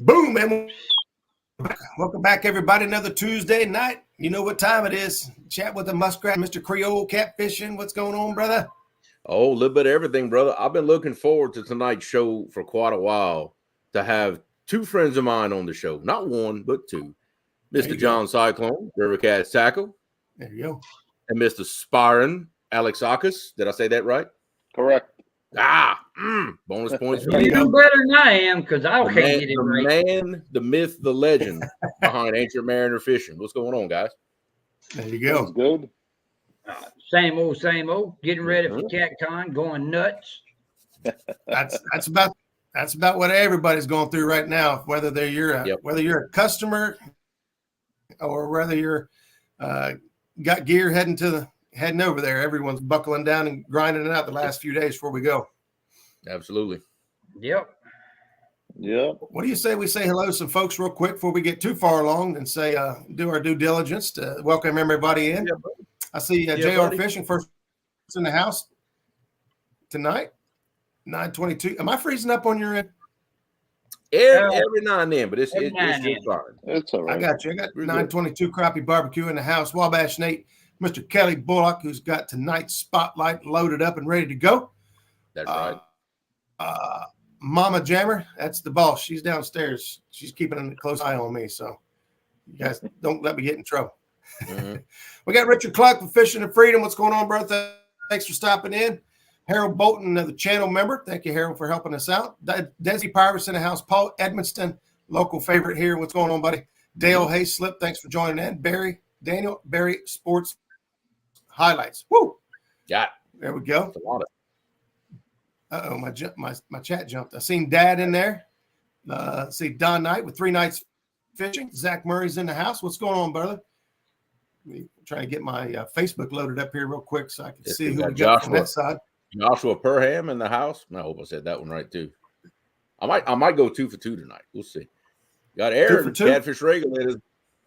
Boom, man. Welcome back, everybody. Another Tuesday night. You know what time it is. Chat with the Muskrat, Mr. Creole, catfishing. What's going on, brother? Oh, a little bit of everything, brother. I've been looking forward to tonight's show for quite a while to have two friends of mine on the show. Not one, but two. Mr. John Cyclone, Rivercast Tackle. There you go. And Mr. Spyron, Alexakis. Did I say that right? Correct. Bonus points for you. you. Do better than I am because I can't get it the right. Man, the myth, the legend behind Ancient Mariner Fishing. What's going on, guys? There you go. That's good. Same old. Getting ready for CatCon, going nuts. That's about what everybody's going through right now. Whether you're a customer or whether you're got gear heading over there, everyone's buckling down and grinding it out the last few days before we go. Absolutely. Yep. What do you say we say hello to some folks real quick before we get too far along and say do our due diligence to welcome everybody in? I see JR Fishing first in the house tonight. 9:22. Am I freezing up on your end? Every now and then, but it's fine. It's all right. I got you. I got 9:22 crappie barbecue in the house. Wabash Nate, Mr. Kelly Bullock, who's got tonight's spotlight loaded up and ready to go. That's right. Mama Jammer, that's the boss. She's downstairs. She's keeping a close eye on me, so you guys don't let me get in trouble. We got Richard Clark from Fishing and Freedom. What's going on, brother? Thanks for stopping in. Harold Bolton, the channel member. Thank you, Harold, for helping us out. Desi Pirates in the house. Paul Edmonston, local favorite here. What's going on, buddy? Dale Hayslip, thanks for joining in. Daniel Barry Sports Highlights. Woo! Yeah. There we go. That's a lot of. My chat jumped. I seen Dad in there. See Don Knight with 3 nights fishing. Zach Murray's in the house. What's going on, brother? I'm trying to get my Facebook loaded up here real quick so I can see who we got from that side. Joshua Perham in the house. I hope I said that one right too. I might go 2 for 2 tonight. We'll see. Got Aaron, Catfish Regulators.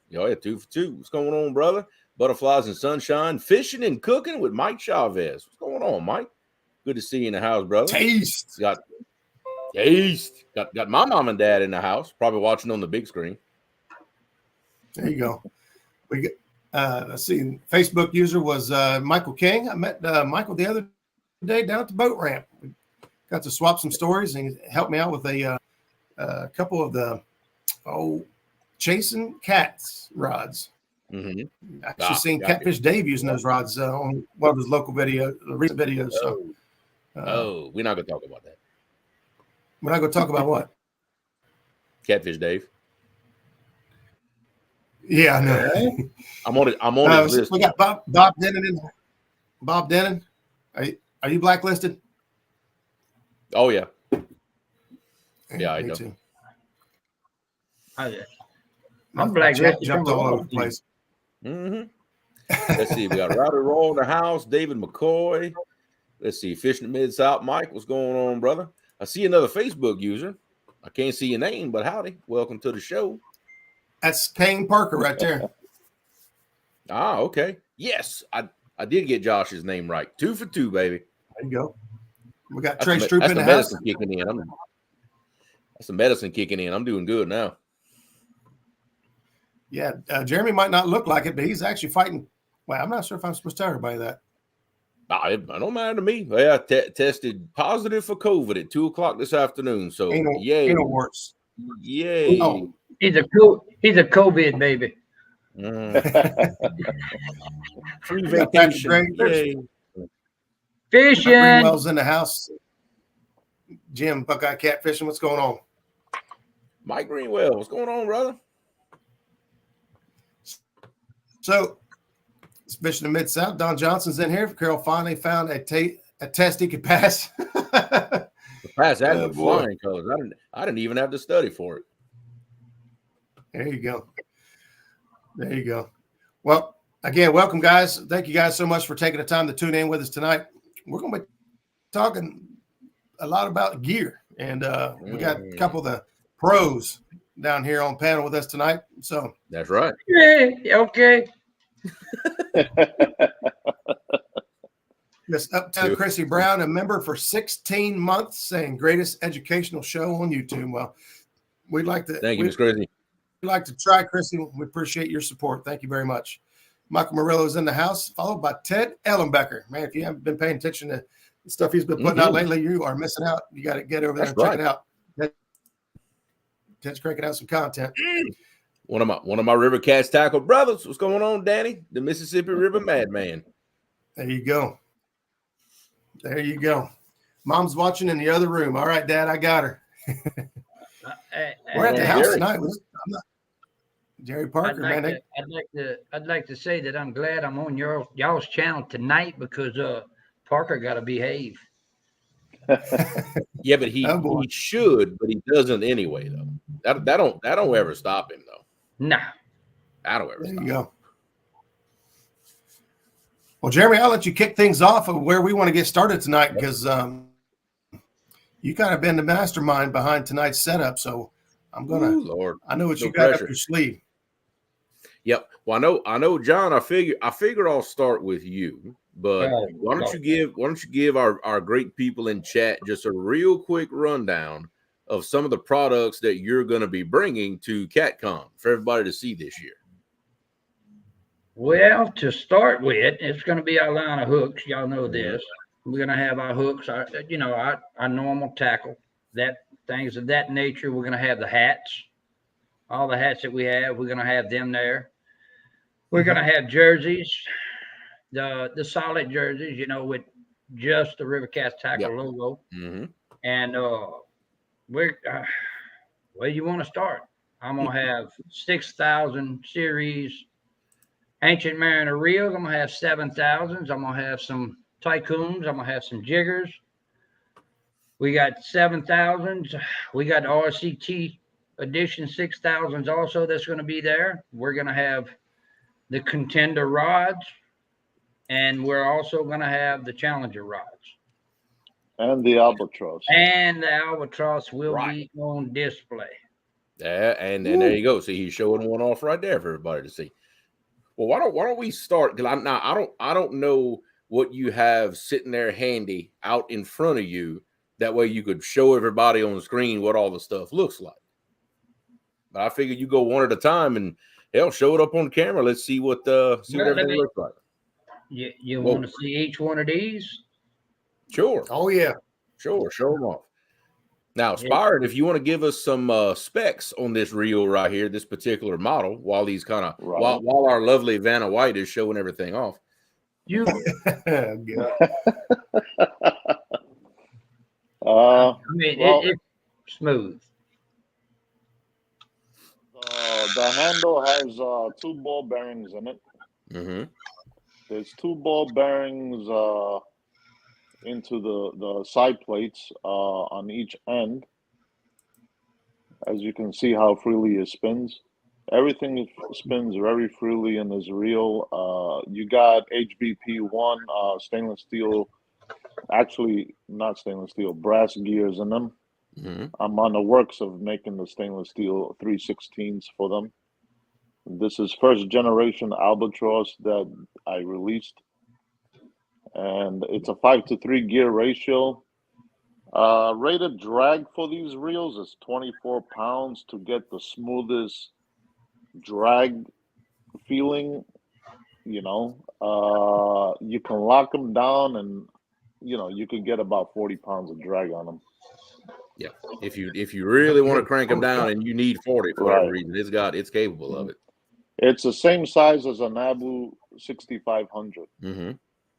Yeah, 2 for 2. What's going on, brother? Butterflies and Sunshine, fishing and cooking with Mike Chavez. What's going on, Mike? Good to see you in the house, brother. Taste. Got my mom and dad in the house, probably watching on the big screen. There you go. We get. Let's see. Facebook user was Michael King. I met Michael the other day down at the boat ramp. We got to swap some stories, and he helped me out with a couple of the chasing cats rods. Actually, seen Catfish Dave using those rods on one of his recent videos. So, we're not gonna talk about that. We're not gonna talk about what? Catfish Dave. Yeah, I know. I'm on his list. We got Bob Denon. Bob Denon, are you blacklisted? Oh yeah. Yeah, I know. Too. I'm blacklisted. Jumped all over the place. Let's see. We got Rowdy Roll in the house. David McCoy. Let's see. Fishing Mid-South. Mike, what's going on, brother? I see another Facebook user. I can't see your name, but howdy. Welcome to the show. That's Kane Parker right there. Okay. Yes, I did get Josh's name right. 2 for 2, baby. There you go. We got Trey Stroop in the house. Kicking in. That's the medicine kicking in. I'm doing good now. Yeah, Jeremy might not look like it, but he's actually fighting. Well, I'm not sure if I'm supposed to tell everybody that. It don't matter to me. I tested positive for COVID at 2:00 this afternoon. So yay. Ain't no worse. Yay. Oh. He's a COVID baby. Free vacation. Yay. Fishing. Greenwell's in the house. Jim, Buckeye Catfishing. What's going on? Mike Greenwell. What's going on, brother? So, it's Fishing the Mid-South. Don Johnson's in here. Carol finally found a test he could pass. Pass that with flying colors. I didn't even have to study for it. There you go. Well, again, welcome, guys. Thank you guys so much for taking the time to tune in with us tonight. We're going to be talking a lot about gear, and we got a couple of the pros down here on panel with us tonight. So that's right. Yeah, okay. Miss Uptown Chrissy Brown, a member for 16 months, saying greatest educational show on YouTube. Well, We'd like to. Thank you, Miss Chrissy. We'd like to try, Chrissy. We appreciate your support. Thank you very much. Michael Murillo is in the house, followed by Ted Ellenbecker. Man, if you haven't been paying attention to the stuff he's been putting out lately, you are missing out. You got to get over there and check it out. Ted's cranking out some content. One of my River Cats tackle brothers. What's going on, Danny? The Mississippi River Madman. There you go. There you go. Mom's watching in the other room. All right, Dad, I got her. We're at the house tonight. Jerry Parker, man. I'd like to say that I'm glad I'm on y'all's channel tonight because Parker got to behave. Yeah, but he should, but he doesn't anyway, though. That don't ever stop him, though. No. That don't ever stop him. There you go. Well, Jeremy, I'll let you kick things off of where we want to get started tonight because you kind of been the mastermind behind tonight's setup. So I'm gonna. Ooh, Lord, I know what you got up your sleeve. Yep. Well, I know, John. I figure I'll start with you. But why don't you give our great people in chat just a real quick rundown of some of the products that you're going to be bringing to CatCon for everybody to see this year? Well, to start with, it's going to be our line of hooks. Y'all know this. We're going to have our hooks, our normal tackle, things of that nature. We're going to have the hats, all the hats that we have. We're going to have them there. We're going to have jerseys, the solid jerseys, with just the River Cats tackle logo. Mm-hmm. And where you want to start? I'm going to have 6,000 series Ancient Mariner reels. I'm going to have 7,000s. I'm going to have some Tycoons. I'm going to have some jiggers. We got 7,000s. We got RCT edition 6,000s also that's going to be there. We're going to have the Contender rods. And we're also going to have the Challenger rods. And the Albatross. And the Albatross will be on display. Yeah, and there you go. See, he's showing one off right there for everybody to see. Well, why don't we start? Because I don't know what you have sitting there handy out in front of you. That way you could show everybody on the screen what all the stuff looks like. But I figured you go one at a time and hell, show it up on camera. Let's see what everything looks like. You want to see each one of these? Sure. Oh, yeah. Sure. Show them off. Now, Spyron, if you want to give us some specs on this reel right here, this particular model, while these while our lovely Vanna White is showing everything off. It's smooth. The handle has 2 ball bearings in it. Mm-hmm. There's 2 ball bearings into the side plates on each end. As you can see how freely it spins. Everything spins very freely in this reel. You got HBP1 stainless steel, actually not stainless steel, brass gears in them. Mm-hmm. I'm on the works of making the stainless steel 3/16s for them. This is first generation Albatross that I released. And it's a 5-to-3 gear ratio. Rated drag for these reels is 24 pounds to get the smoothest drag feeling. You can lock them down and, you can get about 40 pounds of drag on them. Yeah. If you really want to crank them down and you need 40 for whatever reason, it's capable of it. It's the same size as an Abu 6500. Mm-hmm.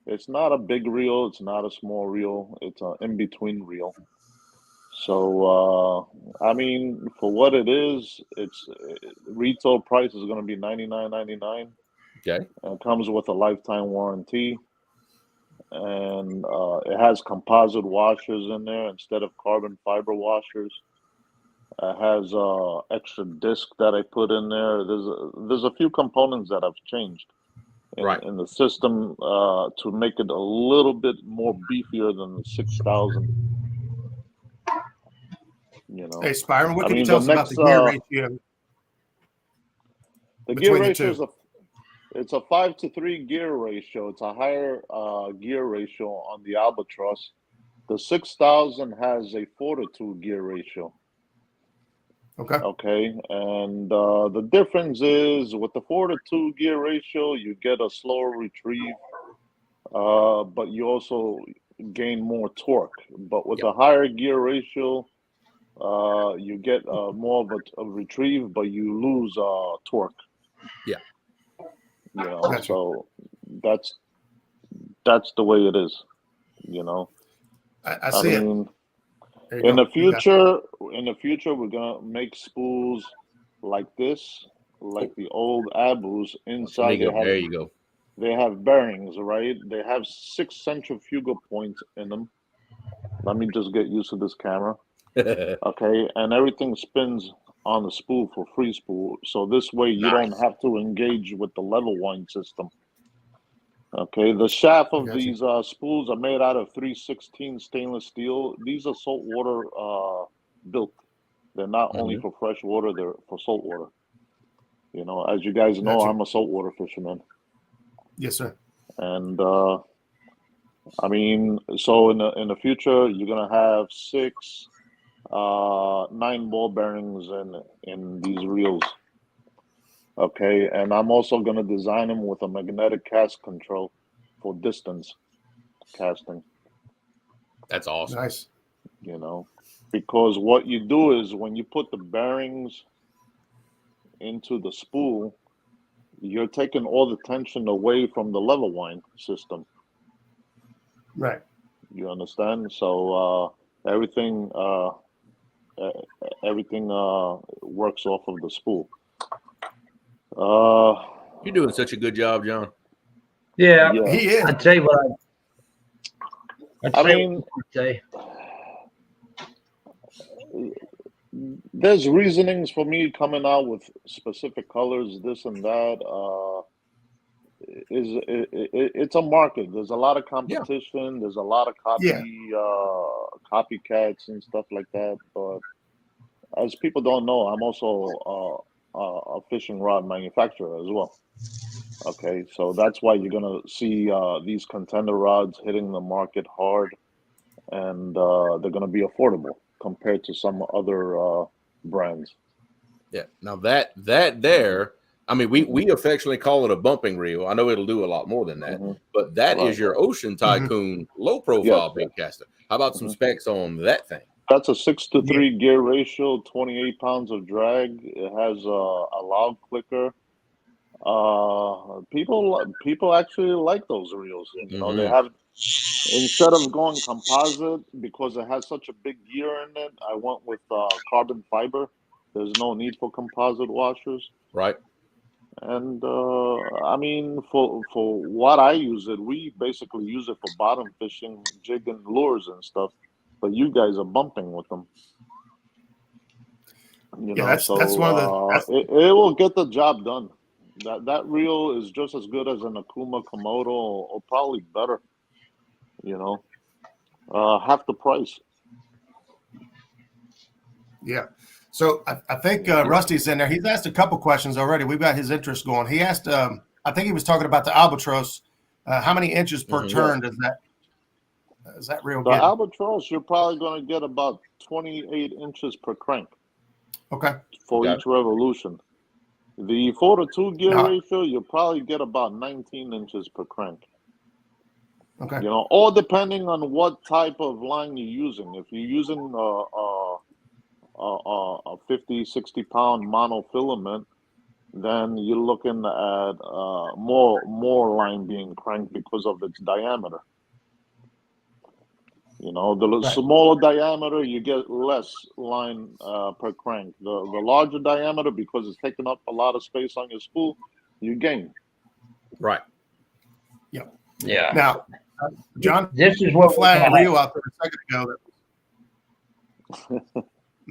It's not a big reel. It's not a small reel. It's an in-between reel. So, for what it is, its retail price is going to be $99.99. Okay. And it comes with a lifetime warranty. And it has composite washers in there instead of carbon fiber washers. It has extra disc that I put in there. There's a few components that I've changed in the system to make it a little bit more beefier than the 6,000. Hey, Spyron, what can you tell us about the gear ratio? The gear ratio it's a 5-to-3 gear ratio. It's a higher gear ratio on the Albatross. The 6,000 has a 4-to-2 gear ratio. Okay, and the difference is with the 4-to-2 gear ratio, you get a slower retrieve, but you also gain more torque. But with a higher gear ratio, you get more of a retrieve, but you lose torque. Yeah. You know, so that's the way it is. You know, I see mean, it. In the future, we're gonna make spools like this, like the old Abus. Inside, There you go. They have bearings, right? They have 6 centrifugal points in them. Let me just get used to this camera. Okay, and everything spins on the spool for free spool. So this way you don't have to engage with the level wind system. Okay, the shaft of these spools are made out of 316 stainless steel. These are saltwater built. They're not only for fresh water, they're for saltwater. You know, as you guys know, I'm a saltwater fisherman. Yes, sir. And I mean, so in the future, you're gonna have 6, 9 ball bearings in these reels. Okay, and I'm also gonna design them with a magnetic cast control for distance casting. That's awesome. Nice. You know, because what you do is when you put the bearings into the spool, you're taking all the tension away from the level wind system. Right. You understand? So everything works off of the spool. You're doing such a good job, John. Yeah, he is. I tell you what. There's reasonings for me coming out with specific colors, this and that. It's a market. There's a lot of competition. There's a lot of copycats and stuff like that. But as people don't know, I'm also a fishing rod manufacturer as well. Okay, so that's why you're gonna see these contender rods hitting the market hard, and they're gonna be affordable compared to some other brands. Yeah. Now that there, I mean, we affectionately call it a bumping reel. I know it'll do a lot more than that, but that is your Ocean Tycoon low profile bait caster. How about some specs on that thing? That's a 6-to-3 gear ratio, 28 pounds of drag. It has a loud clicker. People actually like those reels. You know, they have, instead of going composite, because it has such a big gear in it, I went with carbon fiber. There's no need for composite washers. Right. And I mean, for what I use it, we basically use it for bottom fishing, jigging lures and stuff. But you guys are bumping with them. You know, that's one of the. It will get the job done. That reel is just as good as an Akuma Komodo, or probably better. You know, half the price. Yeah. So I think Rusty's in there. He's asked a couple questions already. We've got his interest going. He asked, I think he was talking about the albatross. How many inches per turn does that reel get? The albatross, you're probably going to get about 28 inches per crank. Okay. For each revolution. The 4-to-2 gear ratio, you'll probably get about 19 inches per crank. Okay. You know, all depending on what type of line you're using. If you're using a 50, 60-pound monofilament, then you're looking at more line being cranked because of its diameter. You know, the smaller diameter, you get less line per crank. The larger diameter, because it's taking up a lot of space on your spool, you gain. Right. Yeah. Yeah. Now, John, this is what flat reel out there a second ago.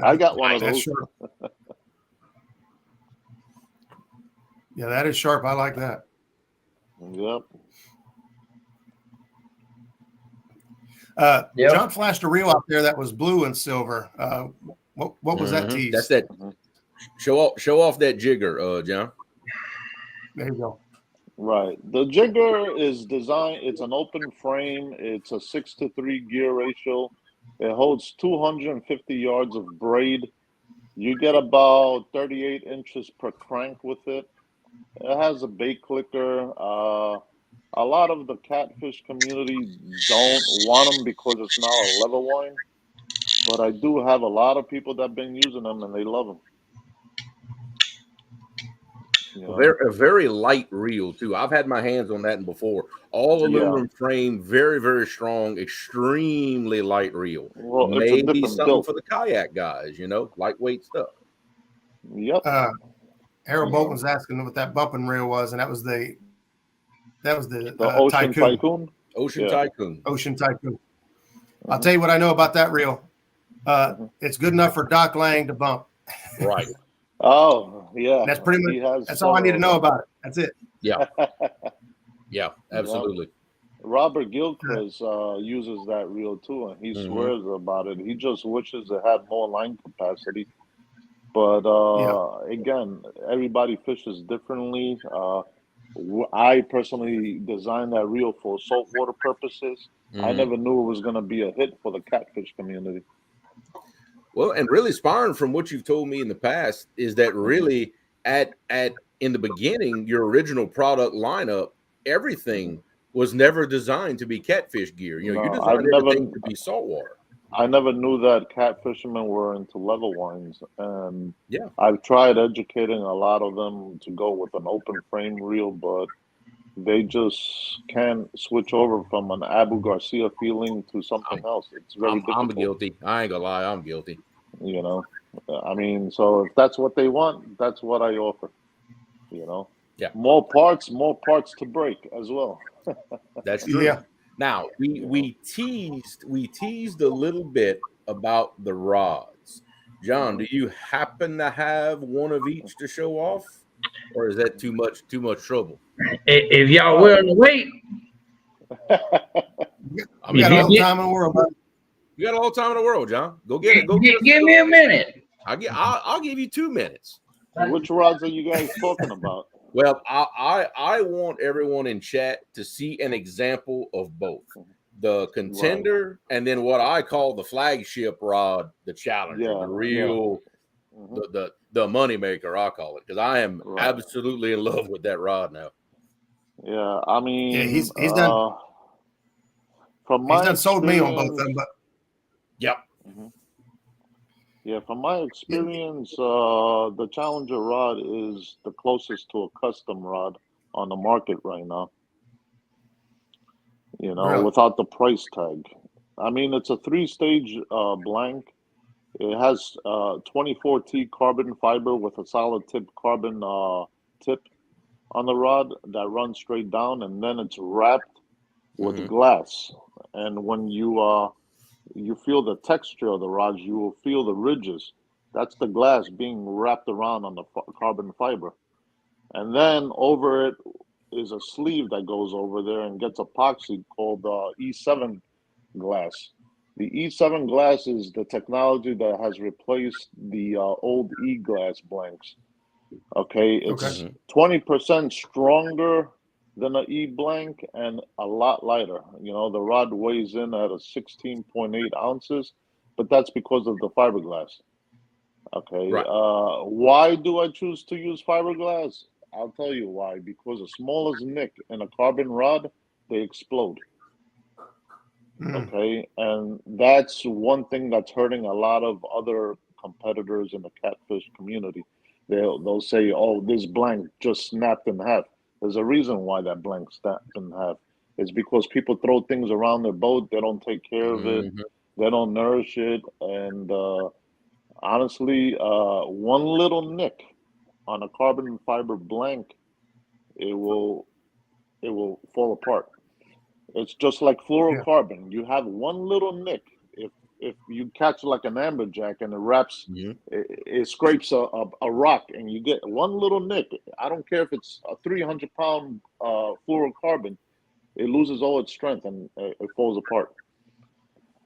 I got one of those. Sharp. Yeah, that is sharp. I like that. Yep. John flashed a reel out there that was blue and silver. What was that tease? That's that. Show off that jigger, John. There you go. Right. The jigger is designed. It's an open frame. It's a 6-to-3 gear ratio. It holds 250 yards of braid. You get about 38 inches per crank with it. It has a bait clicker. A lot of the catfish community don't want them because it's now a leather wine, but I do have a lot of people that have been using them and they love them. You know? A very light reel too. I've had my hands on that before. All aluminum frame, very, very strong, extremely light reel. Well, maybe it's a different something build for the kayak guys, lightweight stuff. Yep. Harold Bolton was asking what that bumping reel was, and that was the Ocean Tycoon. Ocean Tycoon. Ocean Tycoon. I'll tell you what I know about that reel. It's good enough for Doc Lang to bump. Right. Oh, yeah. And that's pretty much that's all I need to know about it. That's it. Yeah. Yeah, absolutely. Robert Gilchrist uses that reel too, and he swears about it. He just wishes it had more line capacity. But again, everybody fishes differently. I personally designed that reel for saltwater purposes. I never knew it was going to be a hit for the catfish community. Well, and really, Spyron, from what you've told me in the past, is that really in the beginning, your original product lineup, everything was never designed to be catfish gear. You designed everything to be saltwater. I never knew that catfishermen were into leather wines, and I've tried educating a lot of them to go with an open frame reel, but they just can't switch over from an Abu Garcia feeling to something else. It's very difficult. I'm guilty. I ain't gonna lie, I'm guilty. I mean, so if that's what they want, that's what I offer. Yeah. More parts to break as well. That's true. Yeah. Now we teased a little bit about the rods. John, do you happen to have one of each to show off, or is that too much trouble? If y'all willing to wait, we got all the time in the world. You got all the time in the world, John. Go get it. Give me a minute. I'll give you 2 minutes. Which rods are you guys talking about? Well, I want everyone in chat to see an example of both the contender and then what I call the flagship rod, the challenger, the real, the moneymaker, I call it, because I am absolutely in love with that rod now. Yeah, I mean, he's done. From my he's done sold me on both of them, but yeah, from my experience, the Challenger rod is the closest to a custom rod on the market right now. Without the price tag. I mean, it's a 3-stage blank. It has 24T carbon fiber with a solid tip carbon tip on the rod that runs straight down, and then it's wrapped with glass. And when you feel the texture of the rods, you will feel the ridges. That's the glass being wrapped around on the carbon fiber. And then over it is a sleeve that goes over there and gets epoxy called E7 glass. The E7 glass is the technology that has replaced the old E glass blanks. Okay, it's 20% stronger than an E blank and a lot lighter. The rod weighs in at a 16.8 ounces, but that's because of the fiberglass. Okay. Right. Why do I choose to use fiberglass? I'll tell you why. Because the smallest nick in a carbon rod, they explode. Okay, and that's one thing that's hurting a lot of other competitors in the catfish community. They'll say, "Oh, this blank just snapped in half." There's a reason why that blank snapped in half. It's because people throw things around their boat. They don't take care of it. They don't nourish it. And honestly, one little nick on a carbon fiber blank, it will fall apart. It's just like fluorocarbon. You have one little nick. If you catch like an amberjack and it wraps, it scrapes a rock and you get one little nick. I don't care if it's a 300-pound fluorocarbon, it loses all its strength and it falls apart.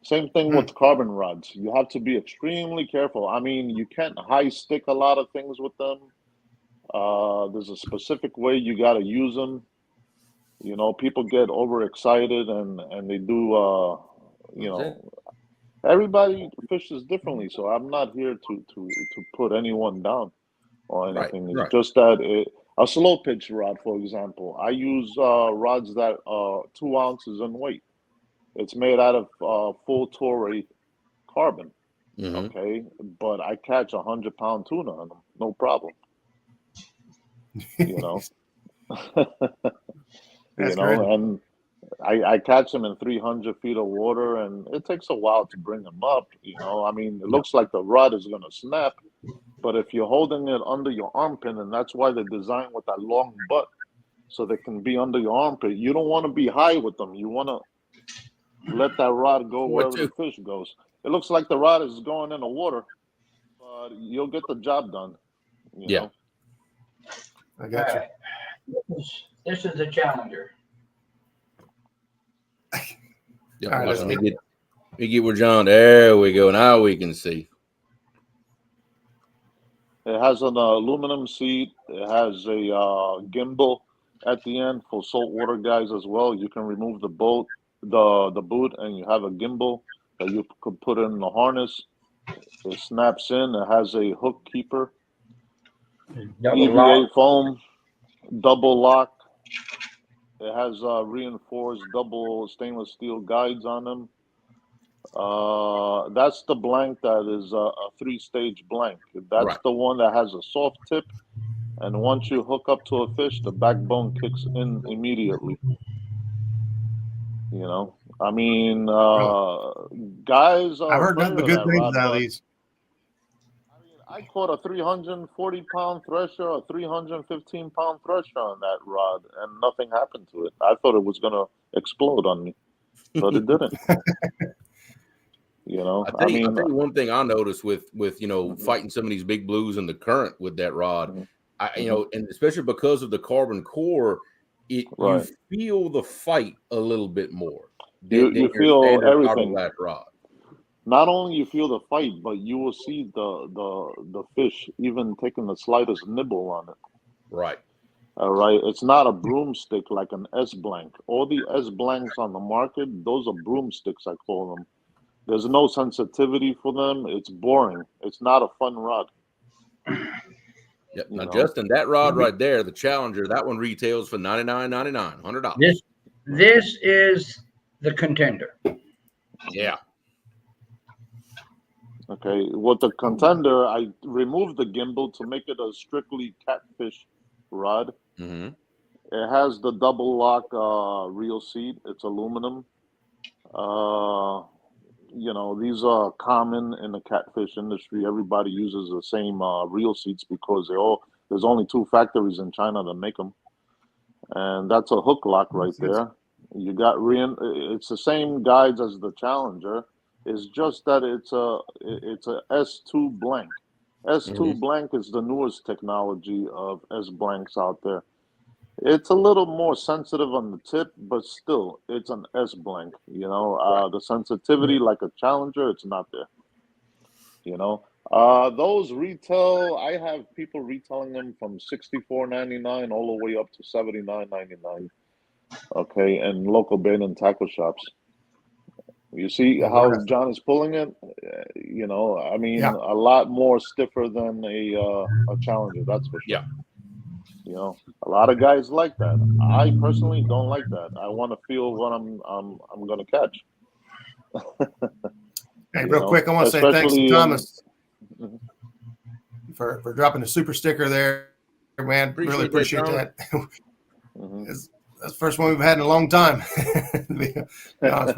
Same thing with carbon rods. You have to be extremely careful. I mean, you can't high stick a lot of things with them. There's a specific way you got to use them. People get overexcited and they do, Everybody fishes differently, so I'm not here to put anyone down or anything. It's just that a slow pitch rod, for example, I use rods that are 2 ounces in weight. It's made out of full Torrey carbon. Okay, but I catch 100-pound tuna on them, no problem. You know, That's great. great. And I catch them in 300 feet of water, and it takes a while to bring them up. I mean, it looks like the rod is going to snap, but if you're holding it under your armpit, and that's why they're designed with that long butt, so they can be under your armpit. You don't want to be high with them. You want to let that rod go wherever the fish goes. It looks like the rod is going in the water, but you'll get the job done. You know? I got you. This is the Challenger. Yeah, All right, let me get where John. There we go. Now we can see. It has an aluminum seat. It has a gimbal at the end for saltwater guys as well. You can remove the boot, and you have a gimbal that you could put in the harness. It snaps in. It has a hook keeper, EVA foam, double lock. It has reinforced double stainless steel guides on them. That's the blank that is a 3-stage blank. That's the one that has a soft tip, and once you hook up to a fish, the backbone kicks in immediately. I mean, guys are I've heard nothing but good things out of these. I mean, I caught a 340-pound thresher, a 315-pound thresher on that rod, and nothing happened to it. I thought it was going to explode on me, but it didn't. I'll tell you one thing I noticed with fighting some of these big blues in the current with that rod, and especially because of the carbon core, you feel the fight a little bit more. You feel everything. Rod. Not only you feel the fight, but you will see the fish even taking the slightest nibble on it. Right. All right. It's not a broomstick like an S blank. All the S blanks on the market, those are broomsticks, I call them. There's no sensitivity for them. It's boring. It's not a fun rod. Yep. Now, Justin, that rod right there, the Challenger, that one retails for $99.99, $100. This is the Contender. Yeah. Okay. With the Contender, I removed the gimbal to make it a strictly catfish rod. Mm-hmm. It has the double lock reel seat. It's aluminum. These are common in the catfish industry. Everybody uses the same reel seats because there's only 2 factories in China that make them, and that's a hook lock right there. You got it's the same guides as the Challenger. It's just that it's a S2 blank. S2 blank is the newest technology of S blanks out there. It's a little more sensitive on the tip, but still, it's an S blank. The sensitivity like a Challenger, it's not there. Those retail. I have people retailing them from $64.99 all the way up to $79.99. Okay, and local bait and tackle shops. You see how John is pulling it. I mean, a lot more stiffer than a Challenger. That's for sure. Yeah. A lot of guys like that. I personally don't like that. I want to feel what I'm going to catch. Hey, real quick, I want to say thanks to Thomas for dropping the super sticker there, man. Really appreciate that. That's the first one we've had in a long time. To be honest,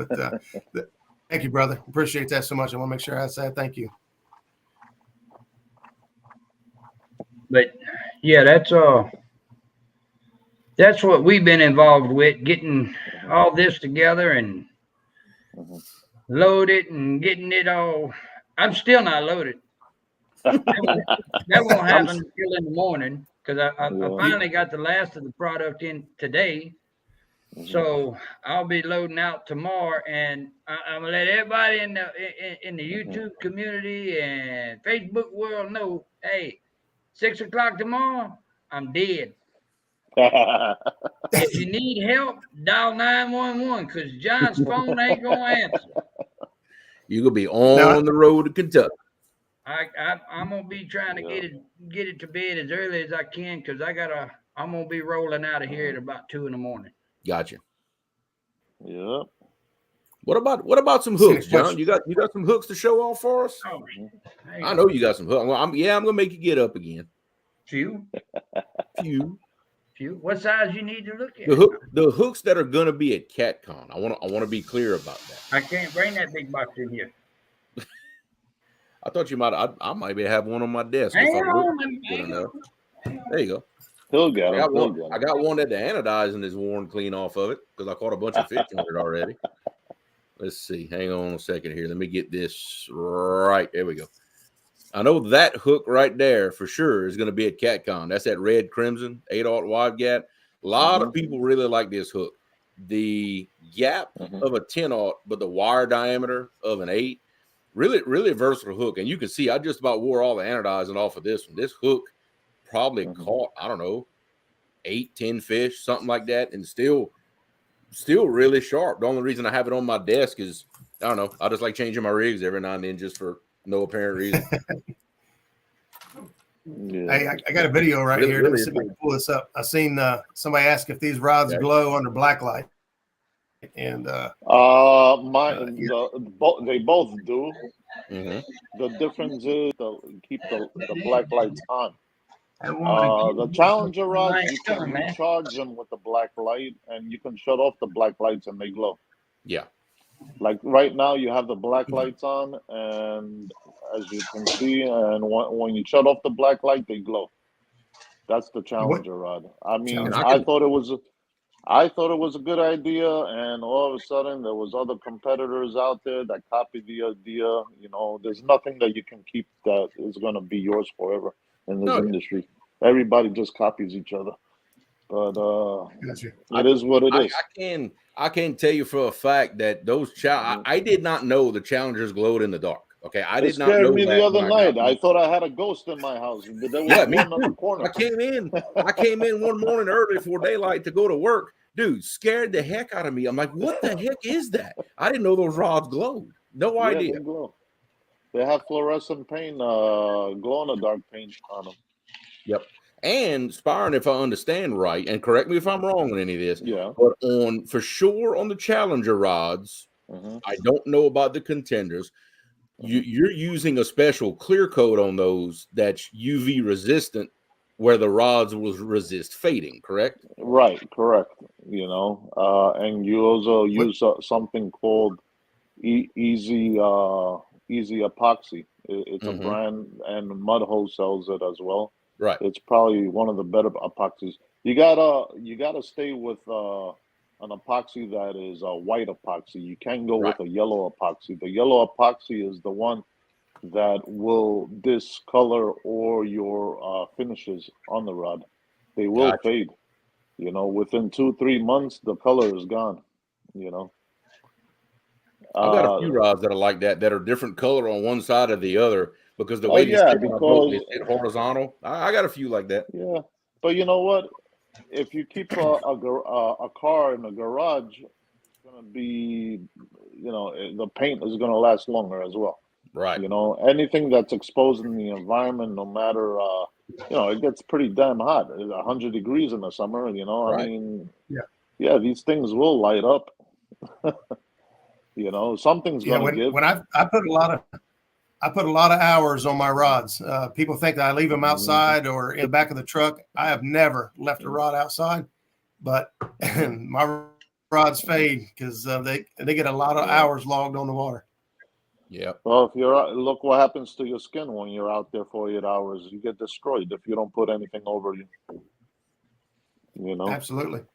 but thank you, brother. Appreciate that so much. I want to make sure I say thank you. But yeah, that's what we've been involved with, getting all this together and load it and getting it all. I'm still not loaded. That won't happen until in the morning because I finally got the last of the product in today. So I'll be loading out tomorrow, and I'm gonna let everybody in the YouTube community and Facebook world know, hey, 6 o'clock tomorrow, I'm dead. If you need help, dial 911 because John's phone ain't gonna answer. You're gonna be on the road to Kentucky. I'm gonna be trying to get it to bed as early as I can because I'm gonna be rolling out of here at about 2 a.m. Gotcha. Yeah. What about some hooks, John? You got some hooks to show off for us? Oh, I know you got some hooks. Well, I'm gonna make you get up again. Few. What size you need to look at? The hooks that are gonna be at CatCon. I want to be clear about that. I can't bring that big box in here. I thought you might. I might have one on my desk. Hang If I on, good enough. There you go. He'll get I got one that the anodizing is worn clean off of it because I caught a bunch of fish on it already. Let's see. Hang on a second here. Let me get this right. There we go. I know that hook right there for sure is going to be at CatCon. That's that red crimson 8/0 wide gap. A lot of people really like this hook. The gap of a 10/0, but the wire diameter of an 8. Really, really versatile hook. And you can see I just about wore all the anodizing off of this one. This hook probably caught, I don't know, 8, 10 fish, something like that, and still really sharp. The only reason I have it on my desk is, I don't know, I just like changing my rigs every now and then just for no apparent reason. Hey, I got a video right here. Let me see if I can pull this up. I seen somebody ask if these rods glow under black light. And they both do. The difference is keep the black lights on. The Challenger rods, you can recharge them with the black light, and you can shut off the black lights and they glow. Yeah. Like right now, you have the black lights on, and as you can see, and when you shut off the black light, they glow. That's the Challenger rod. I mean, I thought it was a good idea, and all of a sudden there was other competitors out there that copied the idea. You know, there's nothing that you can keep that is going to be yours forever in this industry. Everybody just copies each other. But it is what it is. I can tell you for a fact that those I did not know the Challengers glowed in the dark. Okay, I did not know. It scared me the other night. I thought I had a ghost in my house. There was one on the corner. I came in one morning early before daylight to go to work. Dude, scared the heck out of me. I'm like, what the heck is that? I didn't know those rods glowed. No idea. They glow. They have fluorescent paint, glow-in-the-dark paint on them. Yep. And Spyron, if I understand right, and correct me if I'm wrong on any of this, but for sure on the Challenger rods, I don't know about the contenders. You're using a special clear coat on those that's UV resistant, where the rods will resist fading. Correct? Right. Correct. You know, and you also use something called Easy Epoxy. It's a brand, and Mudhole sells it as well. Right. It's probably one of the better epoxies. You gotta stay with an epoxy that is a white epoxy. You can't go with a yellow epoxy. The yellow epoxy is the one that will discolor or your finishes on the rod. They will fade. You know, within 2-3 months, the color is gone. You know. I've got a few rods that are like that are different color on one side or the other because the way you stick on a boat is horizontal. I got a few like that. Yeah, but you know what? If you keep a car in a garage, it's gonna be, you know, the paint is gonna last longer as well. Right. You know, anything that's exposed in the environment, no matter, you know, it gets pretty damn hot. It's 100 degrees in the summer. You know, I mean, these things will light up. You know, something's gonna give. When I put a lot of hours on my rods. People think that I leave them outside or in the back of the truck. I have never left a rod outside, but my rods fade because they get a lot of hours logged on the water. Yeah. Well, if you're look what happens to your skin when you're out there for 8 hours. You get destroyed if you don't put anything over you. You know. Absolutely.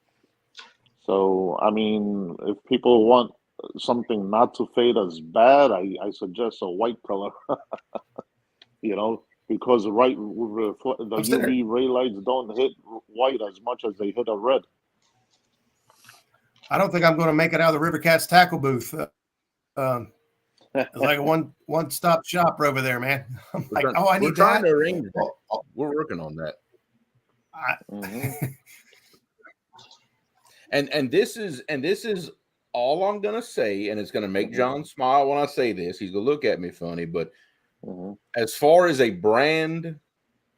So I mean, if people want something not to fade as bad, I suggest a white color. You know, because the UV ray lights don't hit white as much as they hit a red. I don't think I'm going to make it out of the River Cats tackle booth. It's like a one-stop shop over there, man. I'm like, I need that. We're working on that. And this is all I'm gonna say, and it's gonna make John smile when I say this. He's gonna look at me funny, but as far as a brand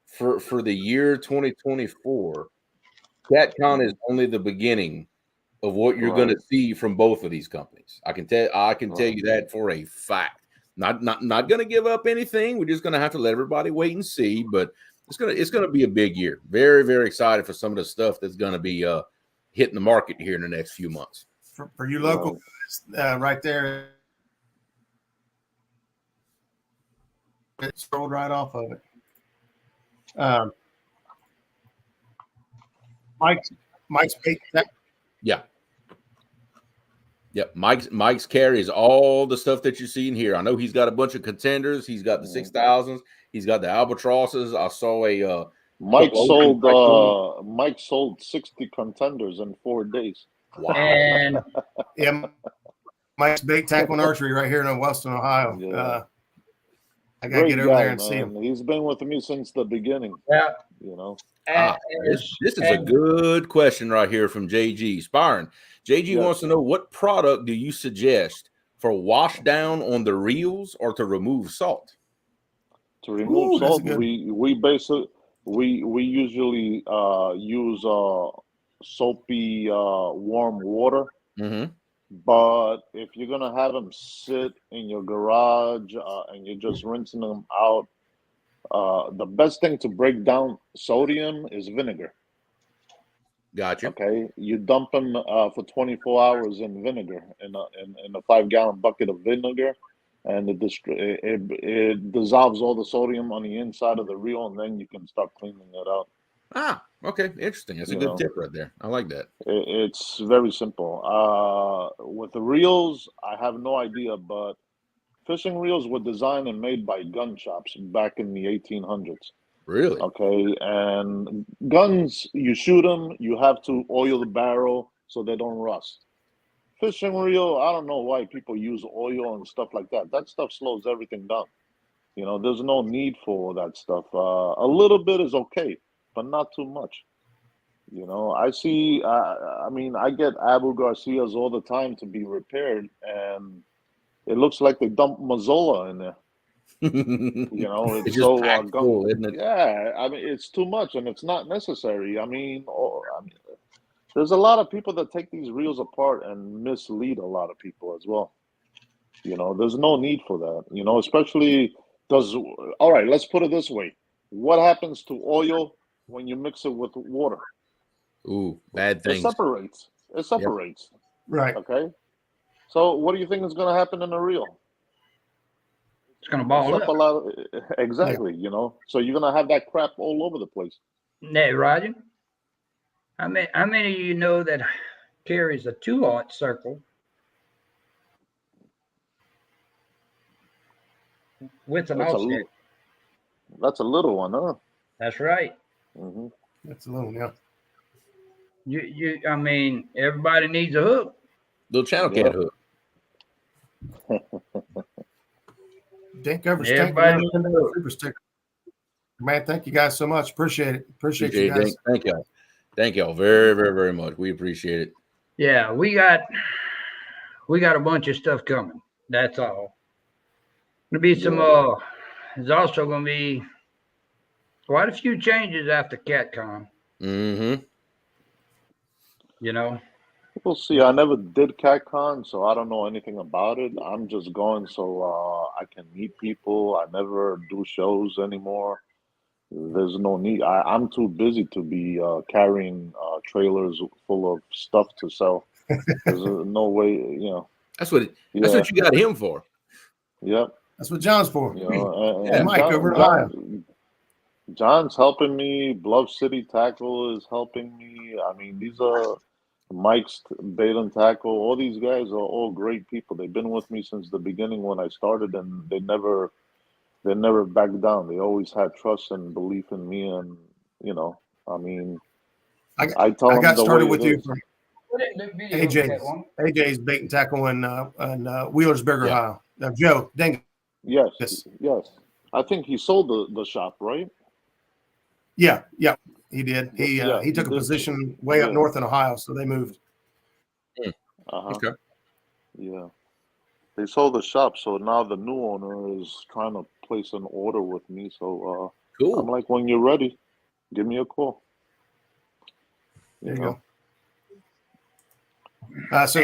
for the year 2024, CatCon is only the beginning of what you're going to see from both of these companies. I can tell you that for a fact. Not going to give up anything. We're just going to have to let everybody wait and see. But it's going to be a big year. Very, very excited for some of the stuff that's going to be hitting the market here in the next few months. For you local right there, it scrolled right off of it. Mike's bait. Yeah. Yep. Mike's carries all the stuff that you see in here. I know he's got a bunch of contenders. He's got the 6,000s. He's got the albatrosses. I saw a Mike sold 60 contenders in 4 days. Wow. And Mike's bait, tackle, and archery right here in Weston, Ohio. Yeah. I gotta get over there and see him. He's been with me since the beginning. Yeah. This is a good question right here from JG. Spyron. JG wants to know, what product do you suggest for wash down on the reels or to remove salt? To remove salt, we basically we usually use soapy warm water. But if you're gonna have them sit in your garage and you're just rinsing them out, the best thing to break down sodium is vinegar. Gotcha. Okay, you dump them for 24 hours in vinegar in a 5-gallon bucket of vinegar, and it dissolves all the sodium on the inside of the reel, and then you can start cleaning it out. Okay, interesting. That's a good tip right there. I like that. It's very simple. With the reels, I have no idea, but fishing reels were designed and made by gun shops back in the 1800s. Really? Okay, and guns, you shoot them, you have to oil the barrel so they don't rust. Fishing reel, I don't know why people use oil and stuff like that. That stuff slows everything down. There's no need for that stuff. A little bit is okay, but not too much. I see, I get Abu Garcias all the time to be repaired, and it looks like they dump Mazzola in there. It's just so full, isn't it? Yeah, it's too much, and it's not necessary. There's a lot of people that take these reels apart and mislead a lot of people as well. There's no need for that. Especially all right, let's put it this way: what happens to oil when you mix it with water? Ooh, bad things. It separates. Yep. Right. Okay. So what do you think is going to happen in a reel? It's going to ball up. A lot exactly. Yeah. So you're going to have that crap all over the place. Hey, Roger. How many of you know that carries a 2/0 circle with an offset? That's a little one, huh? That's right. That's a little, yeah. Everybody needs a hook. Little channel cat hook. Dink covers. Everybody super sticker. Man, thank you guys so much. Appreciate it. Appreciate you guys. Thank y'all. Thank y'all very, very, very much. We appreciate it. Yeah, we got a bunch of stuff coming. That's all. There'll be some there's also gonna be quite a few changes after CatCon. We'll see. I never did CatCon, so I don't know anything about it. I'm just going so I can meet people. I never do shows anymore. There's no need. I'm too busy to be carrying trailers full of stuff to sell. There's no way, That's what you got him for. Yep. That's what John's for. And Mike over in Ohio. John's helping me. Bluff City Tackle is helping me. These are Mike's Bait and Tackle. All these guys are all great people. They've been with me since the beginning when I started, and they never backed down. They always had trust and belief in me, and I got started with you from AJ's Bait and Tackle in Wheelersburg, Ohio. Joe Dingus. Yes. I think he sold the shop, right? Yeah, he did. He took a position way up north in Ohio, so they moved. Okay. Yeah. They sold the shop, so now the new owner is trying to place an order with me. So I'm Cool. like, when you're ready, give me a call. There you know? go. So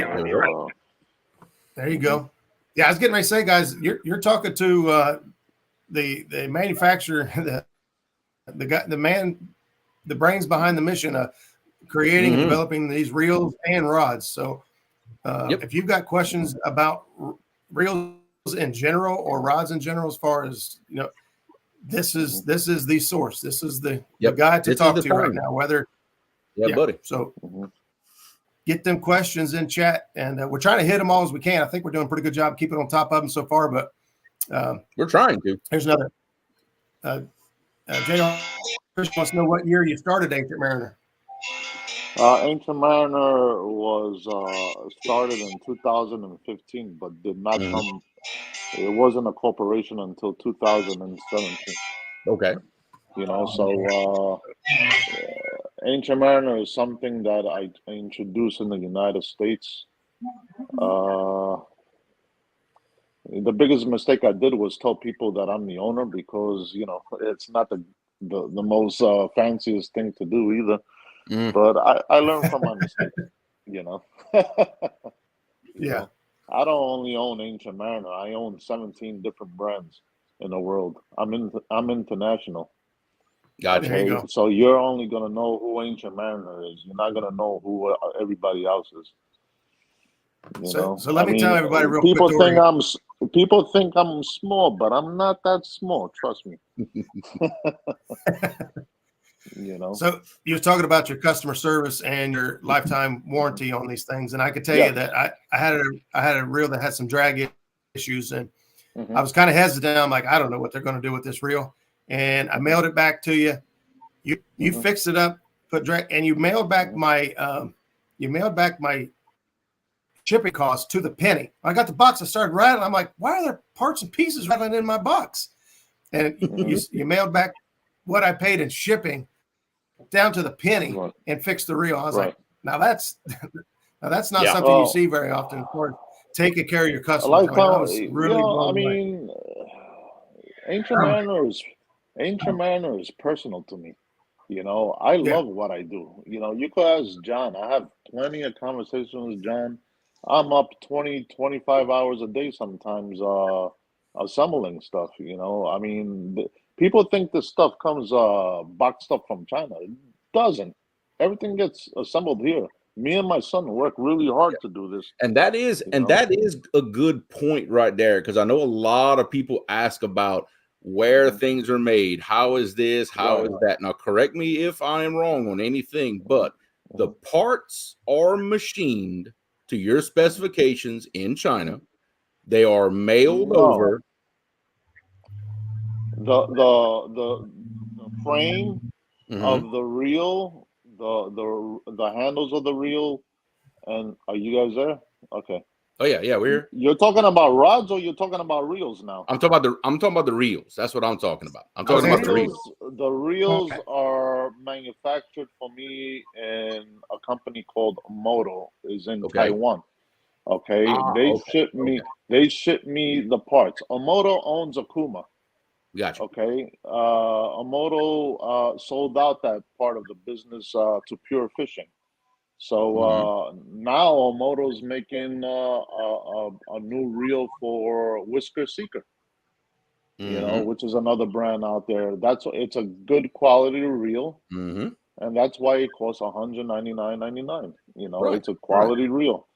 there you go. Yeah, I was getting ready to say, guys, you're talking to the manufacturer, the guy, the man, the brains behind the mission, creating and developing these reels and rods. So if you've got questions about reels in general or rods in general, as far as this is the source. This is the guy to talk to right now. Whether buddy. So get them questions in chat, and we're trying to hit them all as we can. I think we're doing a pretty good job keeping on top of them so far, but we're trying to. Here's another. JR wants to know what year you started Ancient Mariner. Ancient Mariner was started in 2015, but did not come. It wasn't a corporation until 2017. Okay. So Ancient Mariner is something that I introduced in the United States. The biggest mistake I did was tell people that I'm the owner, because it's not the most fanciest thing to do either. But I learned from my mistake. Yeah. I don't only own Ancient Mariner. I own 17 different brands in the world. I'm international. Gotcha. There you go. So you're only gonna know who Ancient Mariner is. You're not gonna know who everybody else is. So let me tell everybody real people quick. People think I'm small, but I'm not that small. Trust me. So you're talking about your customer service and your lifetime warranty on these things, and I could tell you that I had a reel that had some drag issues, and I was kind of hesitant. I'm like, I don't know what they're going to do with this reel, and I mailed it back to you. You fixed it up, put drag, and you mailed back my shipping costs to the penny. I got the box, I started rattling. I'm like, why are there parts and pieces rattling in my box? And you mailed back what I paid in shipping down to the penny and fixed the reel. I was like, now that's not something you see very often. Of course, taking care of your customers. Ancient Mariner is personal to me. I love what I do. You could ask John. I have plenty of conversations with John. I'm up 20, 25 hours a day sometimes assembling stuff. People think this stuff comes boxed up from China. It doesn't. Everything gets assembled here. Me and my son work really hard to do this. And that is a good point right there, because I know a lot of people ask about where things are made. How is this? How is that? Now, correct me if I am wrong on anything, but the parts are machined to your specifications in China. They are mailed over. The frame of the reel, the handles of the reel, and are you guys there? Okay. Oh yeah, we're here. You're talking about rods, or you're talking about reels now? I'm talking about the reels. That's what I'm talking about. I'm talking about the reels. The reels are manufactured for me in a company called Moto, is in Taiwan. Okay. They ship me the parts. Omoto owns Akuma. Gotcha. Okay. Omoto sold out that part of the business to Pure Fishing. So now Omoto's making a new reel for Whisker Seeker, which is another brand out there. It's a good quality reel, and that's why it costs $199.99. It's a quality reel.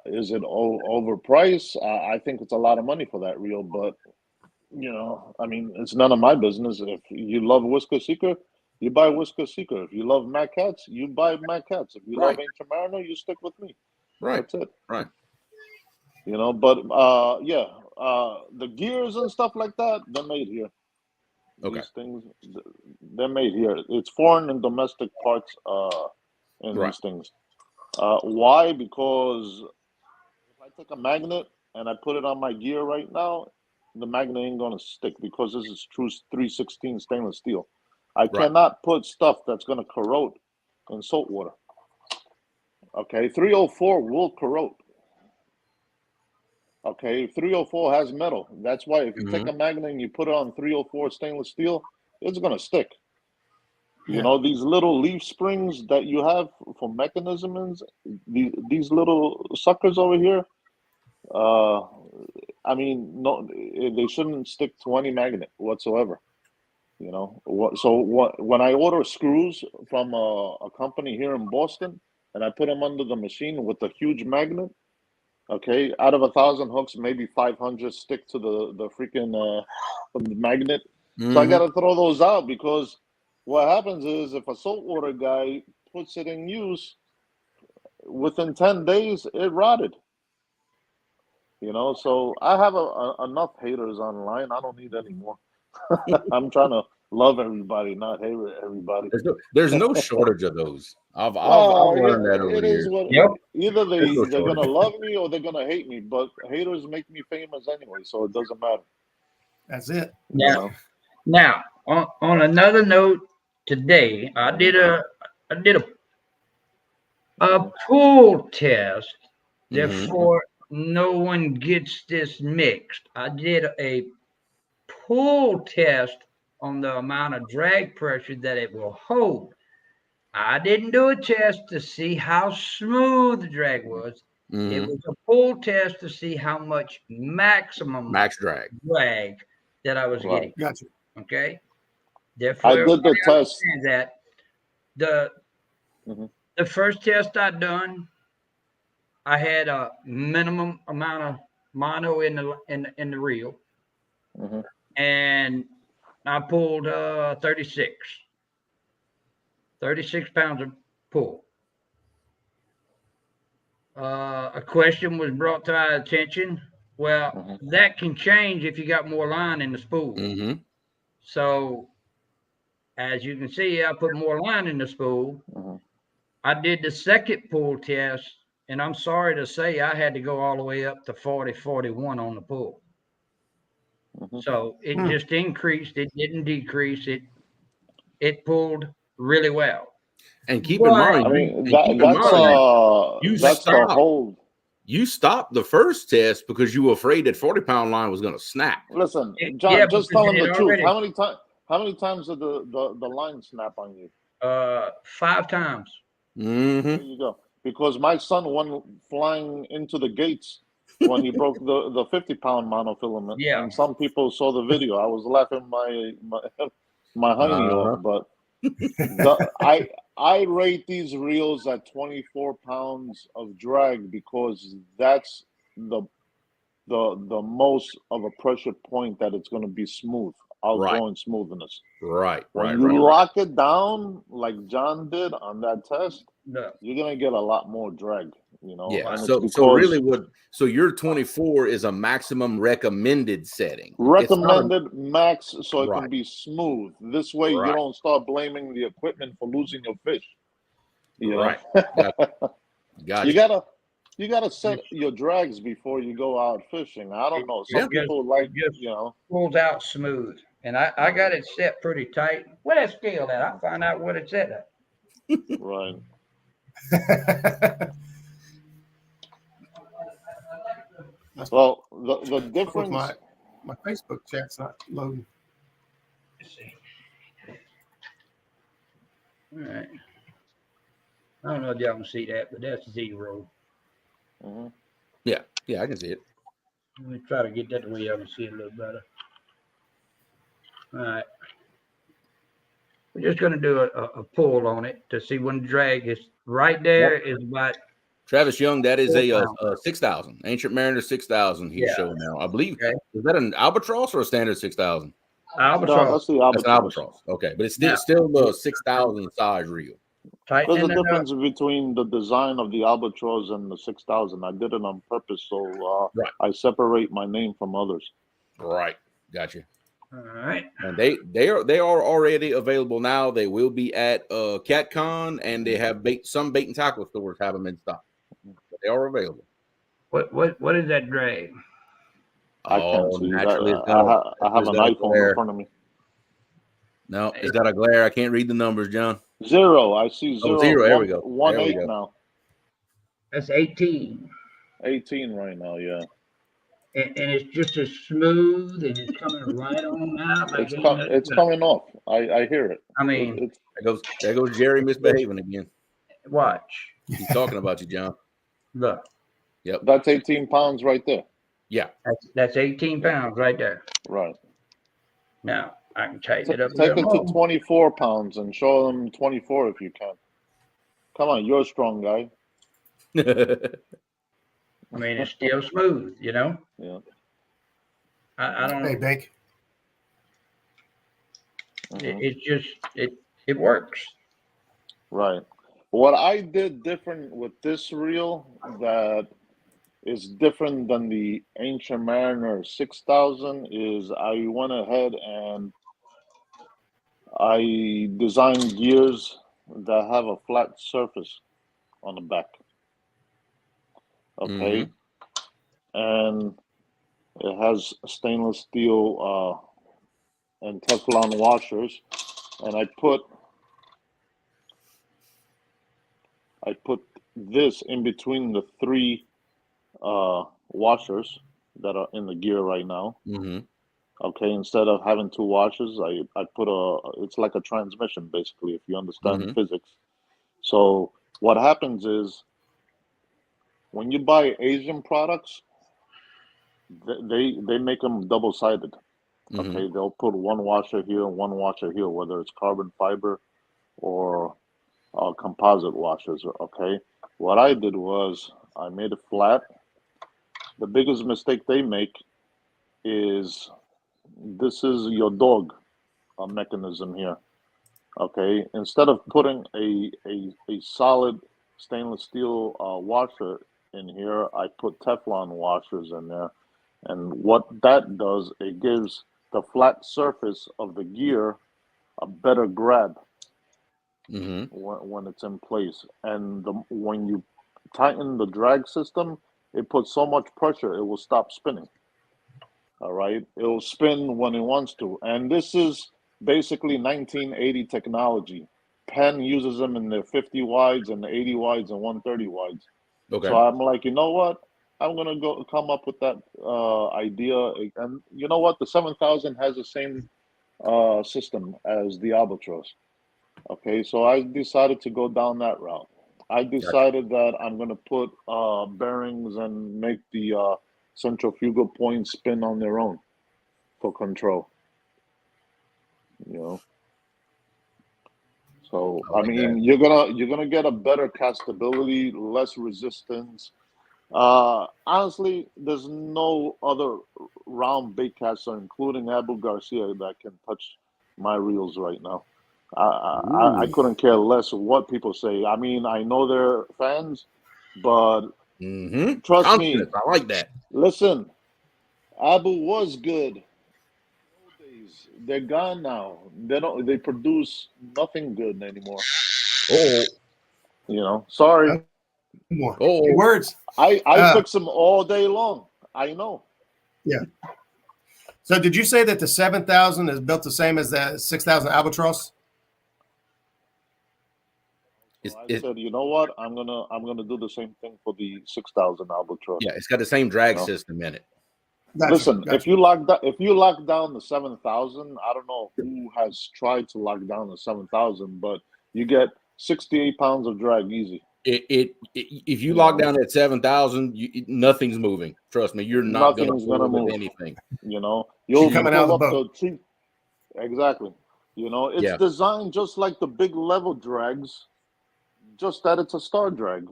Is it overpriced? I think it's a lot of money for that reel, but it's none of my business. If you love Whisker Seeker, you buy Whisker Seeker. If you love Mac Cats, you buy Mac Cats. If you love Ancient Mariner, you stick with me. That's it. Right. But the gears and stuff like that, they're made here. Okay. These things, they're made here. It's foreign and domestic parts in these things. Why? Because if I take a magnet and I put it on my gear right now, the magnet ain't gonna stick, because this is true 316 stainless steel. I cannot put stuff that's gonna corrode in salt water. Okay, 304 will corrode. Okay, 304 has metal. That's why if you take a magnet and you put it on 304 stainless steel, it's gonna stick. You know, these little leaf springs that you have for mechanisms, these little suckers over here, I mean, no, they shouldn't stick to any magnet whatsoever. You know, when I order screws from a company here in Boston and I put them under the machine with a huge magnet, okay, out of 1,000 hooks, maybe 500 stick to the freaking the magnet. So I got to throw those out, because what happens is if a saltwater guy puts it in use, within 10 days, it rotted. You know, so I have enough haters online. I don't need any more. I'm trying to love everybody, not hate everybody. There's no shortage of those. I've learned that over the years. Either they're gonna love me or they're gonna hate me, but haters make me famous anyway, so it doesn't matter. That's it. Now, on another note, today I did a pool test. Therefore, no one gets this mixed. I did a pull test on the amount of drag pressure that it will hold. I didn't do a test to see how smooth the drag was. It was a pull test to see how much max drag that I was getting. Gotcha. Okay. Therefore, I did the test. That the first test I done, I had a minimum amount of mono in the reel, and I pulled 36 pounds of pull. A question was brought to our attention. Well, that can change if you got more line in the spool. So, as you can see, I put more line in the spool. I did the second pull test, and I'm sorry to say I had to go all the way up to 40, 41 on the pull. So it just increased. It didn't decrease. It pulled really well. And keep in mind, you stopped the first test because you were afraid that 40-pound line was going to snap. Listen, John, just tell him the truth. How many times did the line snap on you? 5 times. There you go. Because my son went flying into the gates when he broke the 50-pound monofilament. Yeah. And some people saw the video. I was laughing my honey off, but I rate these reels at 24 pounds of drag because that's the most of a pressure point that it's going to be smooth, outgoing smoothness. When you lock it down like John did on that test, you're going to get a lot more drag. You know, so your 24 is a maximum recommended setting. Recommended max, so it can be smooth. This way, you don't start blaming the equipment for losing your fish. You know? Gotcha. You gotta set your drags before you go out fishing. I don't know. Some people like pulls out smooth, and I got it set pretty tight. Where that scale at? I'll find out what it's at. Right. Well, the difference. My Facebook chat's not loading. Let's see. All right. I don't know if y'all can see that, but that's 0. Yeah, I can see it. Let me try to get that the way y'all can see it a little better. All right. We're just going to do a pull on it to see when the drag is right there. Is about Travis Young. That is a 6,000 Ancient Mariner 6,000. He's showing now. I believe. Okay. Is that an albatross or a standard 6,000? Albatross. No, that's the albatross. That's an albatross. Okay, but it's still the 6,000 size reel. There's a difference between the design of the albatross and the 6,000. I did it on purpose, so I separate my name from others. Right, gotcha. All right, and they are already available now. They will be at CatCon, and they have some bait and tackle stores have them in stock. But they are available. What is that drag? I can't see that. I have an iPhone in front of me. No, it's got a glare. I can't read the numbers, John. 0. I see 0. 0. There we go. 1.8 now. That's 18. 18 right now, yeah. and it's just as smooth, and it's coming right on out. Like It's coming off. I hear it. I mean, There goes Jerry misbehaving again. watch. He's talking about you, John. Look. Yep. That's 18 pounds right there. Yeah. That's 18 pounds right there. Right. Now I can tighten it up. Take it to 24 pounds and show them 24 if you can. Come on, you're a strong guy. I mean, it's still smooth, you know. Yeah. I don't. Hey, Bink. It's just it works. Right. What I did different with this reel that is different than the Ancient Mariner 6000 is I went ahead and I designed gears that have a flat surface on the back. Okay. And it has stainless steel and Teflon washers. And I put this in between the three washers that are in the gear right now. Okay, instead of having two washers, I put it's like a transmission basically, if you understand physics. So what happens is when you buy Asian products, they make them double-sided. Okay, they'll put one washer here and one washer here, whether it's carbon fiber or composite washers. Okay, what I did was I made it flat. The biggest mistake they make is this is your dog mechanism here. Okay, instead of putting a solid stainless steel washer in here, I put Teflon washers in there, and what that does, it gives the flat surface of the gear a better grab when it's in place. And when you tighten the drag system, it puts so much pressure it will stop spinning. All right, it will spin when it wants to, and this is basically 1980 technology. Penn uses them in their 50 wides and the 80 wides and 130 wides. Okay. So I'm like, you know what? I'm gonna come up with that idea, and you know what? The 7000 has the same system as the Albatross. Okay, so I decided to go down that route. I decided that I'm gonna put bearings and make the centrifugal points spin on their own for control. You know. So I mean, you're gonna get a better castability, less resistance. Honestly, there's no other round bait caster, including Abu Garcia, that can touch my reels right now. I couldn't care less what people say. I mean, I know they're fans, but trust me, I like that. Listen, Abu was good. They're gone now. They produce nothing good anymore. Oh, you know, sorry. Words. I fix them all day long. I know. Yeah. So did you say that the 7000 is built the same as the 6000 Albatross? I said, you know what? I'm gonna do the same thing for the 6000 Albatross. Yeah, it's got the same drag system in it. Listen, if you lock down the 7000, I don't know who has tried to lock down the 7000, but you get 68 pounds of drag easy. If you lock down at 7,000, nothing's moving. Trust me, you're not going to move anything. You know, you'll coming out of the boat. Exactly. You know, it's designed just like the big level drags, just that it's a star drag.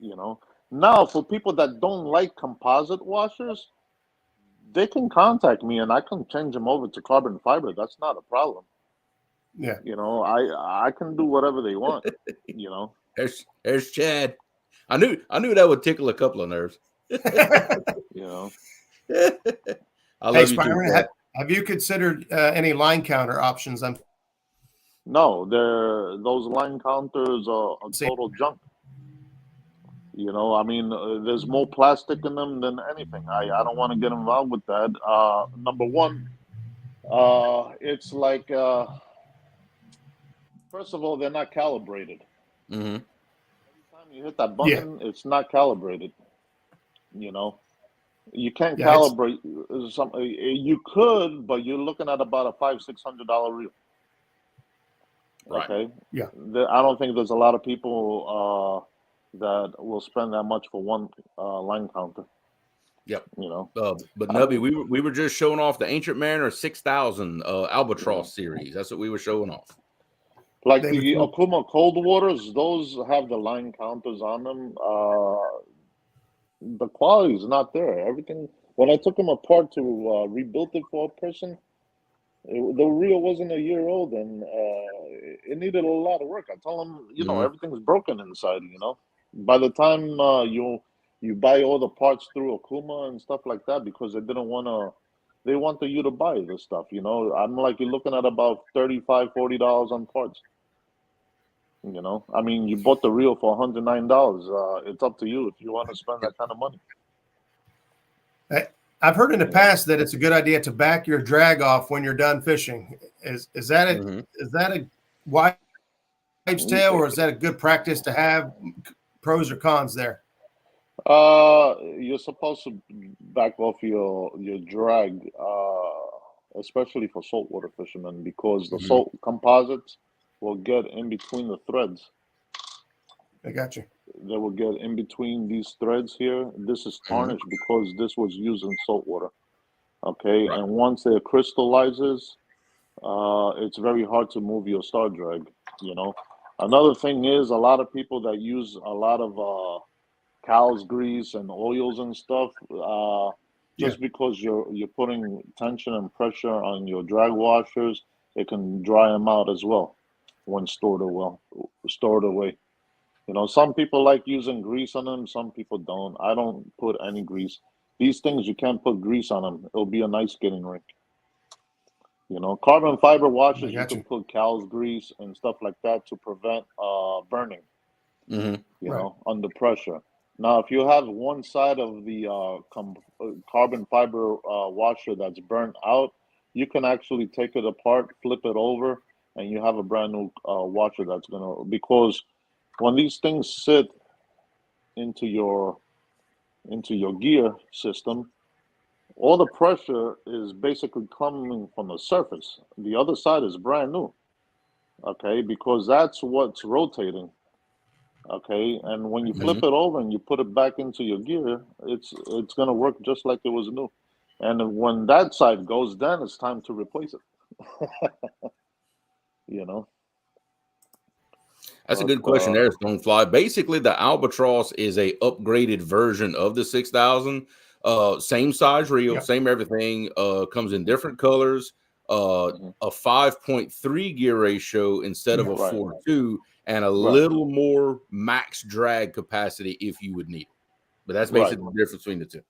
You know, now for people that don't like composite washers, they can contact me and I can change them over to carbon fiber. That's not a problem. Yeah. You know, I can do whatever they want. You know. There's Chad. I knew that would tickle a couple of nerves. You know. I love you Spyron, have you considered any line counter options? No, those line counters are total junk. You know, I mean, there's more plastic in them than anything. I don't want to get involved with that. Number one, it's like, first of all, they're not calibrated. Every time you hit that button, it's not calibrated. You know, You can't Yeah, calibrate something. You could, but you're looking at about a $500-600 reel. Right. Okay. Yeah. I don't think there's a lot of people that will spend that much for one line counter. Yep. You know. But Nubby, we were just showing off the Ancient Mariner 6000 Albatross series. That's what we were showing off. Like the Okuma Cold Waters, those have the line counters on them. The quality is not there. Everything, when I took them apart to rebuild it for a person, the reel wasn't a year old, and it needed a lot of work. I told them, everything's broken inside. By the time you buy all the parts through Okuma and stuff like that, because they didn't want to. They wanted you to buy the stuff. I'm like, you're looking at about $35-40 on parts. I mean, you bought the reel for $109. It's up to you if you want to spend that kind of money. I've heard in the past that it's a good idea to back your drag off when you're done fishing. Is that a wives' tale, or is that a good practice to have? Pros or cons there? You're supposed to back off your drag, especially for saltwater fishermen, because the salt composites will get in between the threads. I got you. They will get in between these threads here. This is tarnished because this was used in salt water. Okay, and once it crystallizes, it's very hard to move your star drag. Another thing is, a lot of people that use a lot of cow's grease and oils and stuff, just because you're putting tension and pressure on your drag washers, it can dry them out as well when stored away. Some people like using grease on them. Some people don't. I don't put any grease. These things, you can't put grease on them. It'll be a nice skating rink. Carbon fiber washers, you can put cow's grease and stuff like that to prevent burning, under pressure. Now, if you have one side of the carbon fiber washer that's burnt out, you can actually take it apart, flip it over, and you have a brand new washer that's because when these things sit into your gear system, all the pressure is basically coming from the surface. The other side is brand new, okay, because that's what's rotating, okay. And when you flip it over and you put it back into your gear, it's going to work just like it was new. And when that side goes, then it's time to replace it. That's a good question there, Stonefly. Basically, the Albatross is a upgraded version of the 6000. Same size reel, same everything. Comes in different colors. A 5.3 gear ratio instead of a 4.2, and a little more max drag capacity if you would need it. But that's basically the difference between the two.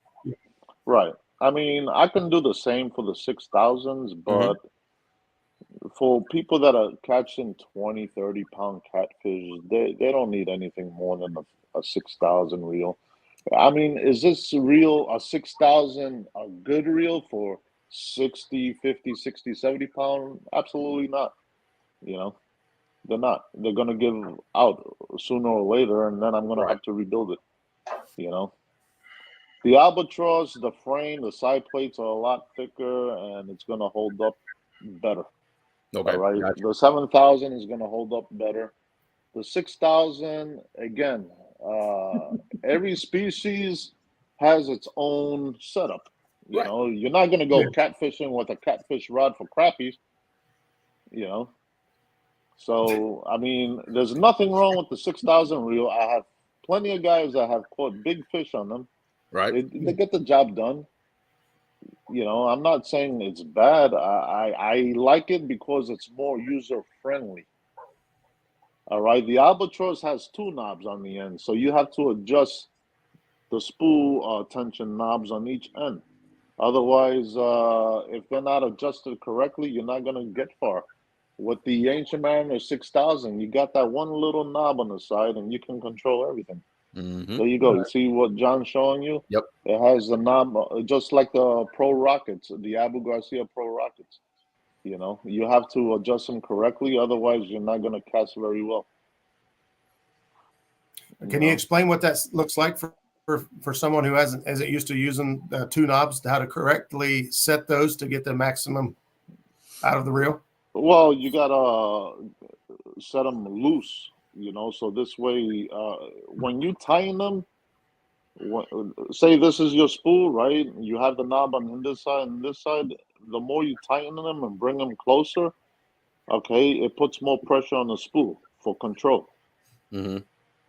Right. I mean, I can do the same for the 6000s, but for people that are catching 20-30 pound catfish, they don't need anything more than a 6000 reel. I mean, is this reel, a 6000, a good reel for 60, 50, 60, 70 pound? Absolutely not. They're not. They're going to give out sooner or later, and then I'm going to have to rebuild it. The Albatross, the frame, the side plates are a lot thicker, and it's going to hold up better. Okay. All right. Gotcha. The 7000 is going to hold up better. The 6000, again, every species has its own setup. You're not going to go catfishing with a catfish rod for crappies. So, I mean, there's nothing wrong with the 6000 reel. I have plenty of guys that have caught big fish on them. Right. They get the job done. I'm not saying it's bad. I like it because it's more user friendly. All right. The Albatross has two knobs on the end, so you have to adjust the spool tension knobs on each end. Otherwise, if they're not adjusted correctly, you're not going to get far. With the Ancient Mariner 6000, you got that one little knob on the side, and you can control everything. There you go. You see what John's showing you? Yep. It has the knob, just like the Pro Rockets, the Abu Garcia Pro Rockets. You have to adjust them correctly. Otherwise, you're not going to cast very well. Can you explain what that looks like for for someone who isn't used to using two knobs, how to correctly set those to get the maximum out of the reel? Well, you gotta set them loose, so this way, when you tighten them, say this is your spool, right? You have the knob on this side and this side. The more you tighten them and bring them closer, okay, it puts more pressure on the spool for control. Mm-hmm.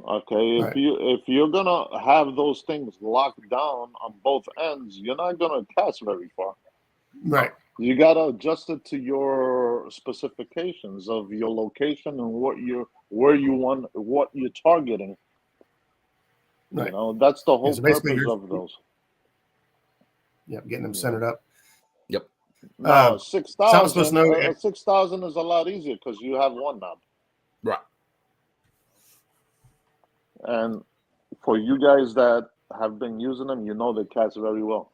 Okay, Right. if you're gonna have those things locked down on both ends, you're not gonna cast very far. Right. You gotta adjust it to your specifications of your location and what you're targeting. Right. That's the whole so basically purpose of those. Yep, getting them centered up. Yep. No, so I'm supposed to know 6,000 is a lot easier because you have one knob. Right. And for you guys that have been using them, they cast very well.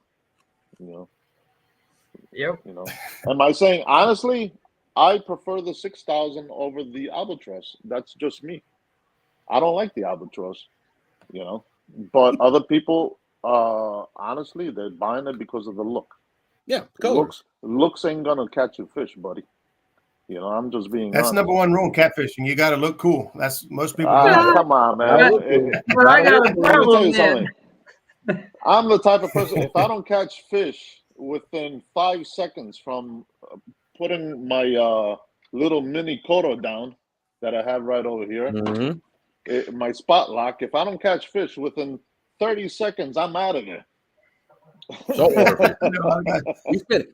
Yep. Am I saying honestly? I prefer the 6,000 over the albatross. That's just me. I don't like the albatross, But other people, honestly, they're buying it because of the look. Yeah, colors. Looks ain't gonna catch a fish, buddy. I'm just being. That's honest. number one rule in catfishing. You got to look cool. That's most people. Come on, man. But I got a Let me tell problem, you man. something. I'm the type of person. If I don't catch fish within 5 seconds from putting my little mini Kodo down that I have right over here, my spot lock. If I don't catch fish within 30 seconds, I'm out of there. So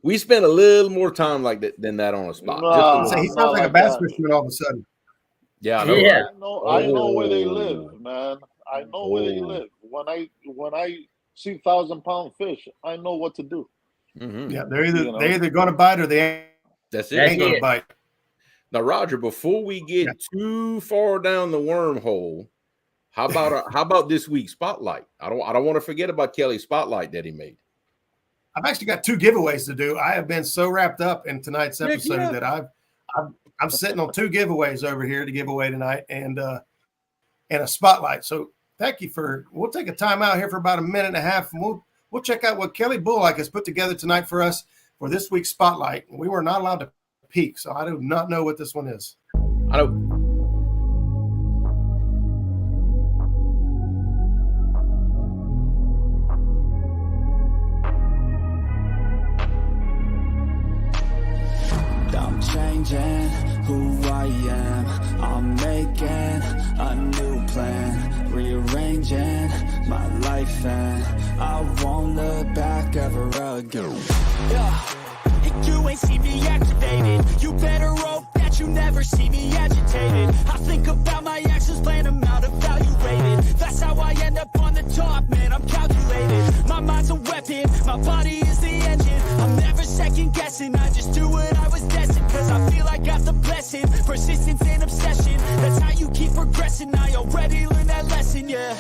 we spent a little more time like that than that on a spot. So he sounds like a bass fisherman all of a sudden. Yeah, I know where they live, man. I know where they live. When I see 1,000-pound fish, I know what to do. Mm-hmm. Yeah, they're either going to bite or they ain't going to bite. Now, Roger, before we get too far down the wormhole, how about this week's spotlight? I don't want to forget about Kelly's spotlight that he made. I've actually got 2 giveaways to do. I have been so wrapped up in tonight's episode that I'm sitting on 2 giveaways over here to give away tonight and a spotlight. So thank you we'll take a time out here for about a minute and a half and we'll check out what Kelly Bullock has put together tonight for us for this week's spotlight. We were not allowed to peek, so I do not know what this one is. I don't. I'm changing who I am. I'm making a new plan, rearranging my life, and I won't look back ever again. You ain't see me activated. You better hope that you never see me agitated. I think about my actions, plan them out, evaluated. That's how I end up on the top, man. I'm calculated. My mind's a weapon, my body is the engine. I'm never second guessing, I just do what I was destined. Cause I feel I got the blessing, persistence and obsession. That's how you keep progressing, I already learned that lesson, yeah.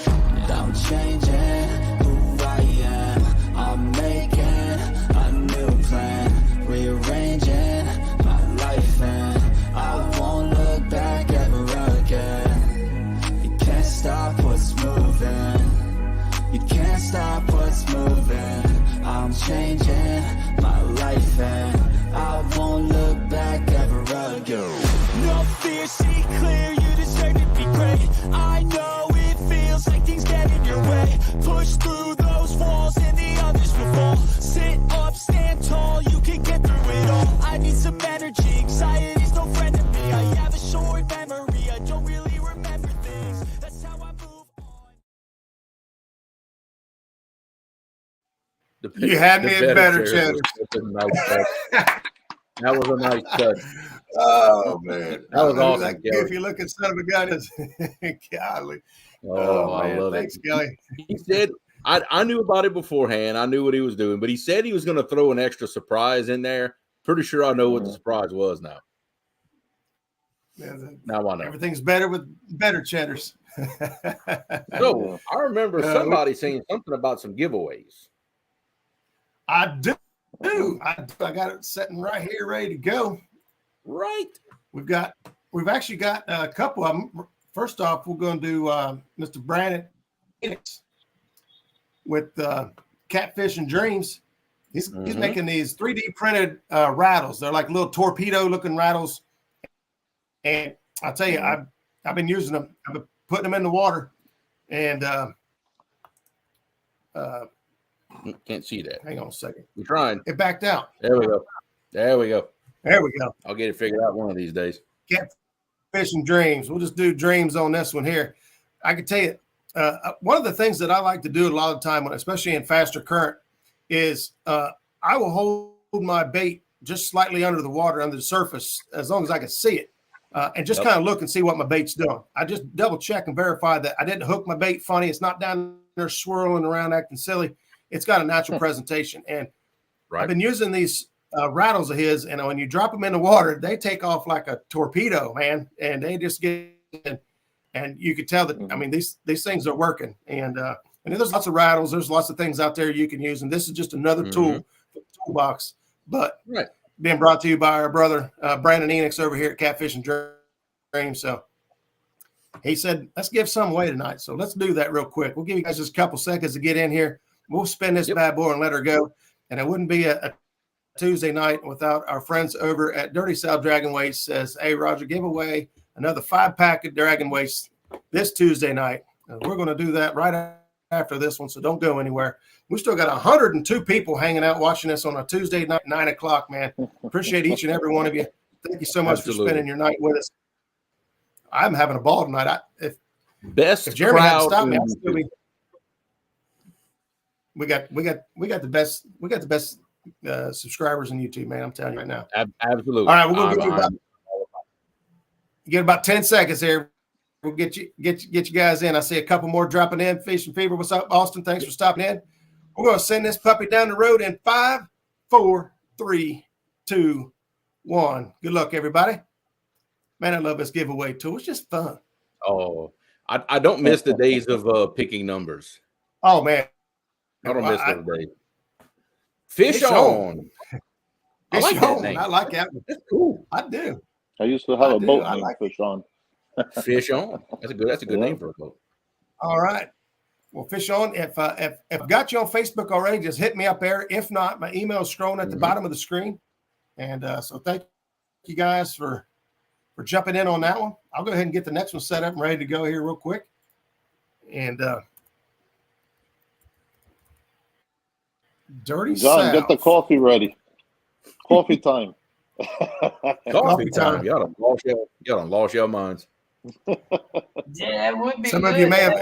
I'm changing who I am. I'm making a new plan, rearranging my life, and I won't look back ever again. You can't stop what's moving. You can't stop what's moving. I'm changing my life, and I won't look back ever again. No fear, see clear, you deserve to be great. I know it feels like things get in your way. Push through those walls and the others will fall. Sit up, stand tall, you can get through it all. I need some energy, anxiety's no friend to me. I have a short memory, I don't really remember things. That's how I move on. You had me at better, Cheddar. That was a nice touch. Oh, man. That was awesome, That Kelly. goofy looking son of a gun is golly. Oh, man. I love Thanks, it. Kelly. He said, I knew about it beforehand. I knew what he was doing, but he said he was going to throw an extra surprise in there. Pretty sure I know what the surprise was now. Now I know. Everything's better with better Cheddars. So I remember somebody saying something about some giveaways. I do. I got it sitting right here, ready to go. Right. We've actually got a couple of them. First off, we're going to do Mr. Brandon Phoenix. with Catfish and Dreams. He's making these 3D printed rattles. They're like little torpedo looking rattles. And I'll tell you, I've been using them. I've been putting them in the water. And can't see that. Hang on a second. We're trying. It backed out. There we go. There we go. There we go. I'll get it figured out one of these days. Catfish and Dreams. We'll just do Dreams on this one here. I can tell you, one of the things that I like to do a lot of the time, especially in faster current, is I will hold my bait just slightly under the water, under the surface, as long as I can see it, and just kind of look and see what my bait's doing. I just double check and verify that I didn't hook my bait funny. It's not down there swirling around acting silly. It's got a natural presentation. And I've been using these rattles of his, and when you drop them in the water, they take off like a torpedo, man, and they just get – and you could tell that, I mean, these things are working. And there's lots of rattles. There's lots of things out there you can use. And this is just another tool for the toolbox. But being brought to you by our brother, Brandon Enix over here at Catfish and Dreams. So he said, let's give some away tonight. So let's do that real quick. We'll give you guys just a couple seconds to get in here. We'll spin this bad boy and let her go. And it wouldn't be a Tuesday night without our friends over at Dirty South Dragon Weights says, hey, Roger, give away another 5-pack of Dragon Weights this Tuesday night. We're going to do that right after this one, so don't go anywhere. We still got 102 people hanging out watching us on a Tuesday night, 9 o'clock, man. Appreciate each and every one of you. Thank you so much for spending your night with us. I'm having a ball tonight. If Jeremy hadn't stopped me, I'd still be. We got the best subscribers on YouTube, man. I'm telling you right now. Absolutely. All right, we're going to get about 10 seconds here. We'll get you guys in. I see a couple more dropping in. Fish and Fever. What's up, Austin? Thanks for stopping in. We're going to send this puppy down the road in 5, 4, 3, 2, 1. Good luck, everybody. Man, I love this giveaway too. It's just fun. Oh, I don't miss the days of picking numbers. Oh man, I don't miss those days. Fish on. I like that name. I like that. That's cool. I do. I used to have a boat named Fish On. Fish on. That's a good name for a boat. All right. Well, Fish on. If I've got you on Facebook already, just hit me up there. If not, my email is scrolling at the bottom of the screen. And so thank you guys for jumping in on that one. I'll go ahead and get the next one set up and ready to go here real quick. And Dirty John, South. get the coffee ready. Coffee time. Coffee time. You gotta lost your minds. Yeah, it would be. Some of you may have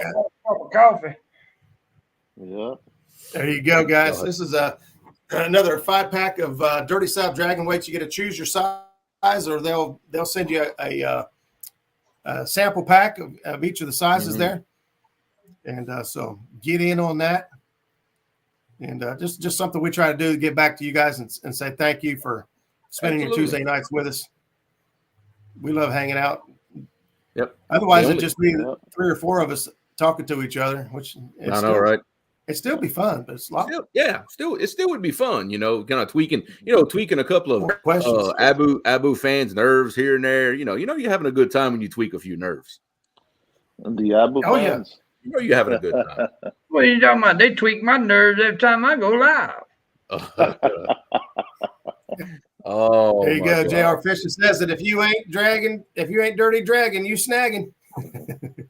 coffee. Yeah. There you go, guys. This is another 5-pack of Dirty South Dragon Weights. You get to choose your size, or they'll send you a sample pack of each of the sizes there. And so get in on that. And just something we try to do to get back to you guys and say thank you for spending your Tuesday nights with us. We love hanging out. Yep. Otherwise, it'd just be 3 or 4 of us talking to each other, which I know, right? It'd still be fun, but it's a lot. It still would be fun, kind of tweaking a couple of questions. Abu fans' nerves here and there. You're having a good time when you tweak a few nerves. And the Abu fans. You're having a good time. What are you talking about? They tweak my nerves every time I go live. Oh, there you go. JR Fisher says that if you ain't dirty dragging, you snagging.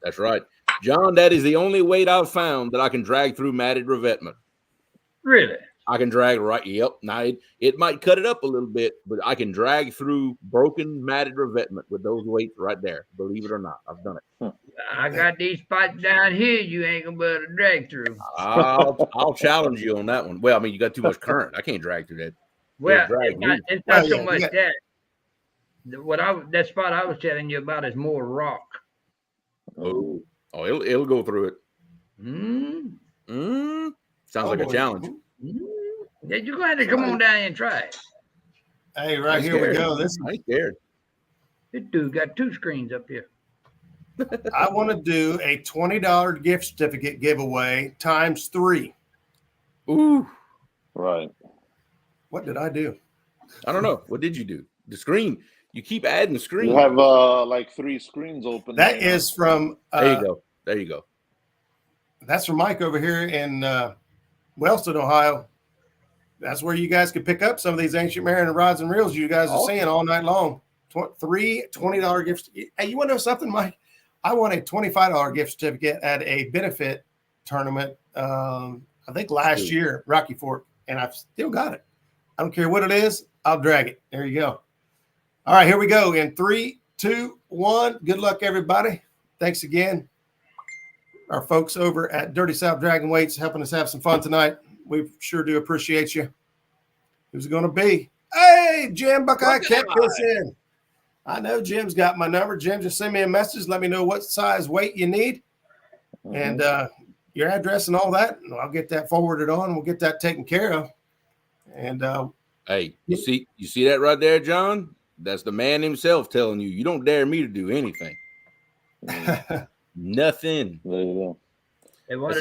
That's right. John, that is the only weight I've found that I can drag through matted revetment. Really? I can drag right. Yep. Now it might cut it up a little bit, but I can drag through broken matted revetment with those weights right there. Believe it or not, I've done it. I got these spots down here you ain't gonna be able to drag through. I'll challenge you on that one. Well, I mean, you got too much current. I can't drag through that. Well, it's not so much that. That spot I was telling you about is more rock. Oh, it'll go through it. Sounds like a challenge. Yeah, you're gonna have to come on down and try it. Hey, here we go. I ain't scared. This dude got 2 screens up here. I want to do a $20 gift certificate giveaway times 3. Ooh. Right. What did I do? I don't know. What did you do? The screen. You keep adding the screen. You have like 3 screens open. That is from. There you go. That's from Mike over here in Wellston, Ohio. That's where you guys can pick up some of these Ancient Mariner rods and reels you guys are seeing all night long. Three $20 gifts. Hey, you want to know something, Mike? I won a $25 gift certificate at a benefit tournament, I think last year, Rocky Fork, and I've still got it. I don't care what it is. I'll drag it. There you go. All right, here we go. In 3, 2, 1. Good luck, everybody. Thanks again. Our folks over at Dirty South Dragon Weights helping us have some fun tonight. We sure do appreciate you. Who's it going to be? Hey, Jim Buckeye Catfishing. I know Jim's got my number. Jim, just send me a message. Let me know what size weight you need and your address and all that. And I'll get that forwarded on. We'll get that taken care of. And hey, you see that right there, John? That's the man himself telling you, you don't dare me to do anything. Nothing. There you go.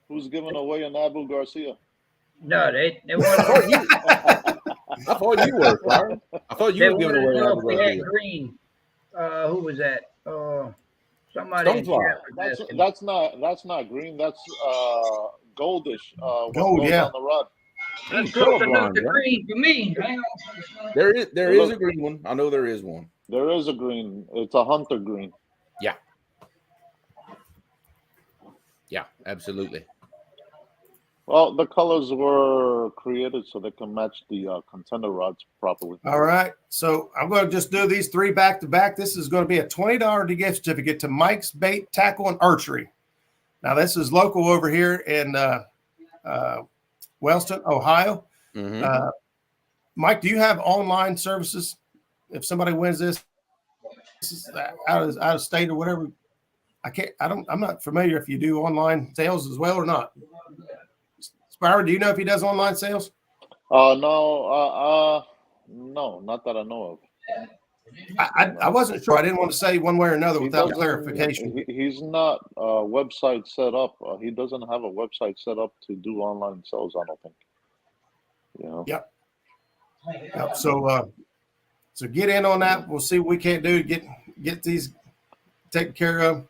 Who's giving away an Abu Garcia? No, they wanted. I thought you were, Spyron. I thought you were giving away an Abu Garcia. Green. Who was that? Somebody. That's not green. That's goldish. Gold, yeah. On the rod. That's close enough to green for me. Hang on. There is a green one. I know there is one. There is a green. It's a hunter green. Yeah. Yeah, absolutely. Well, the colors were created so they can match the contender rods properly. All right. So I'm going to just do these 3 back to back. This is going to be a $20 gift certificate to Mike's Bait, Tackle, and Archery. Now, this is local over here in Wellston, Ohio. Mm-hmm. Mike, do you have online services? If somebody wins this is out of state or whatever, I'm not familiar if you do online sales as well or not. Spyron, do you know if he does online sales? No, not that I know of. I wasn't sure. I didn't want to say one way or another without clarification. He's not website set up. He doesn't have a website set up to do online sales, I don't think. Yep. So get in on that. We'll see what we can't do to get these taken care of.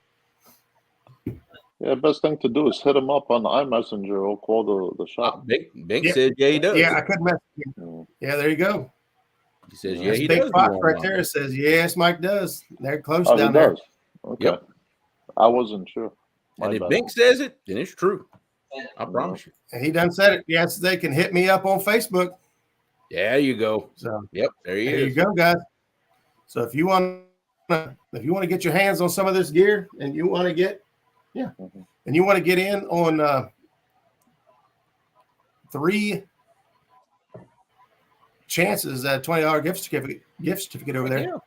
Yeah, best thing to do is hit him up on iMessenger or call the shop. Bink said, yeah, he does. Yeah, I couldn't message him. Yeah, there you go. He says, yeah, he Big does. Fox right there says, yes, Mike does. They're close Oh, down he there. does. Okay. Yep. I wasn't sure. And if Bink says it, then it's true. I promise you. And he done said it. Yes, they can hit me up on Facebook. There you go. So there is. You go, guys. So if you want to get your hands on some of this gear and you want to get and you want to get in on 3 chances at $20 gift certificate over there. Yeah.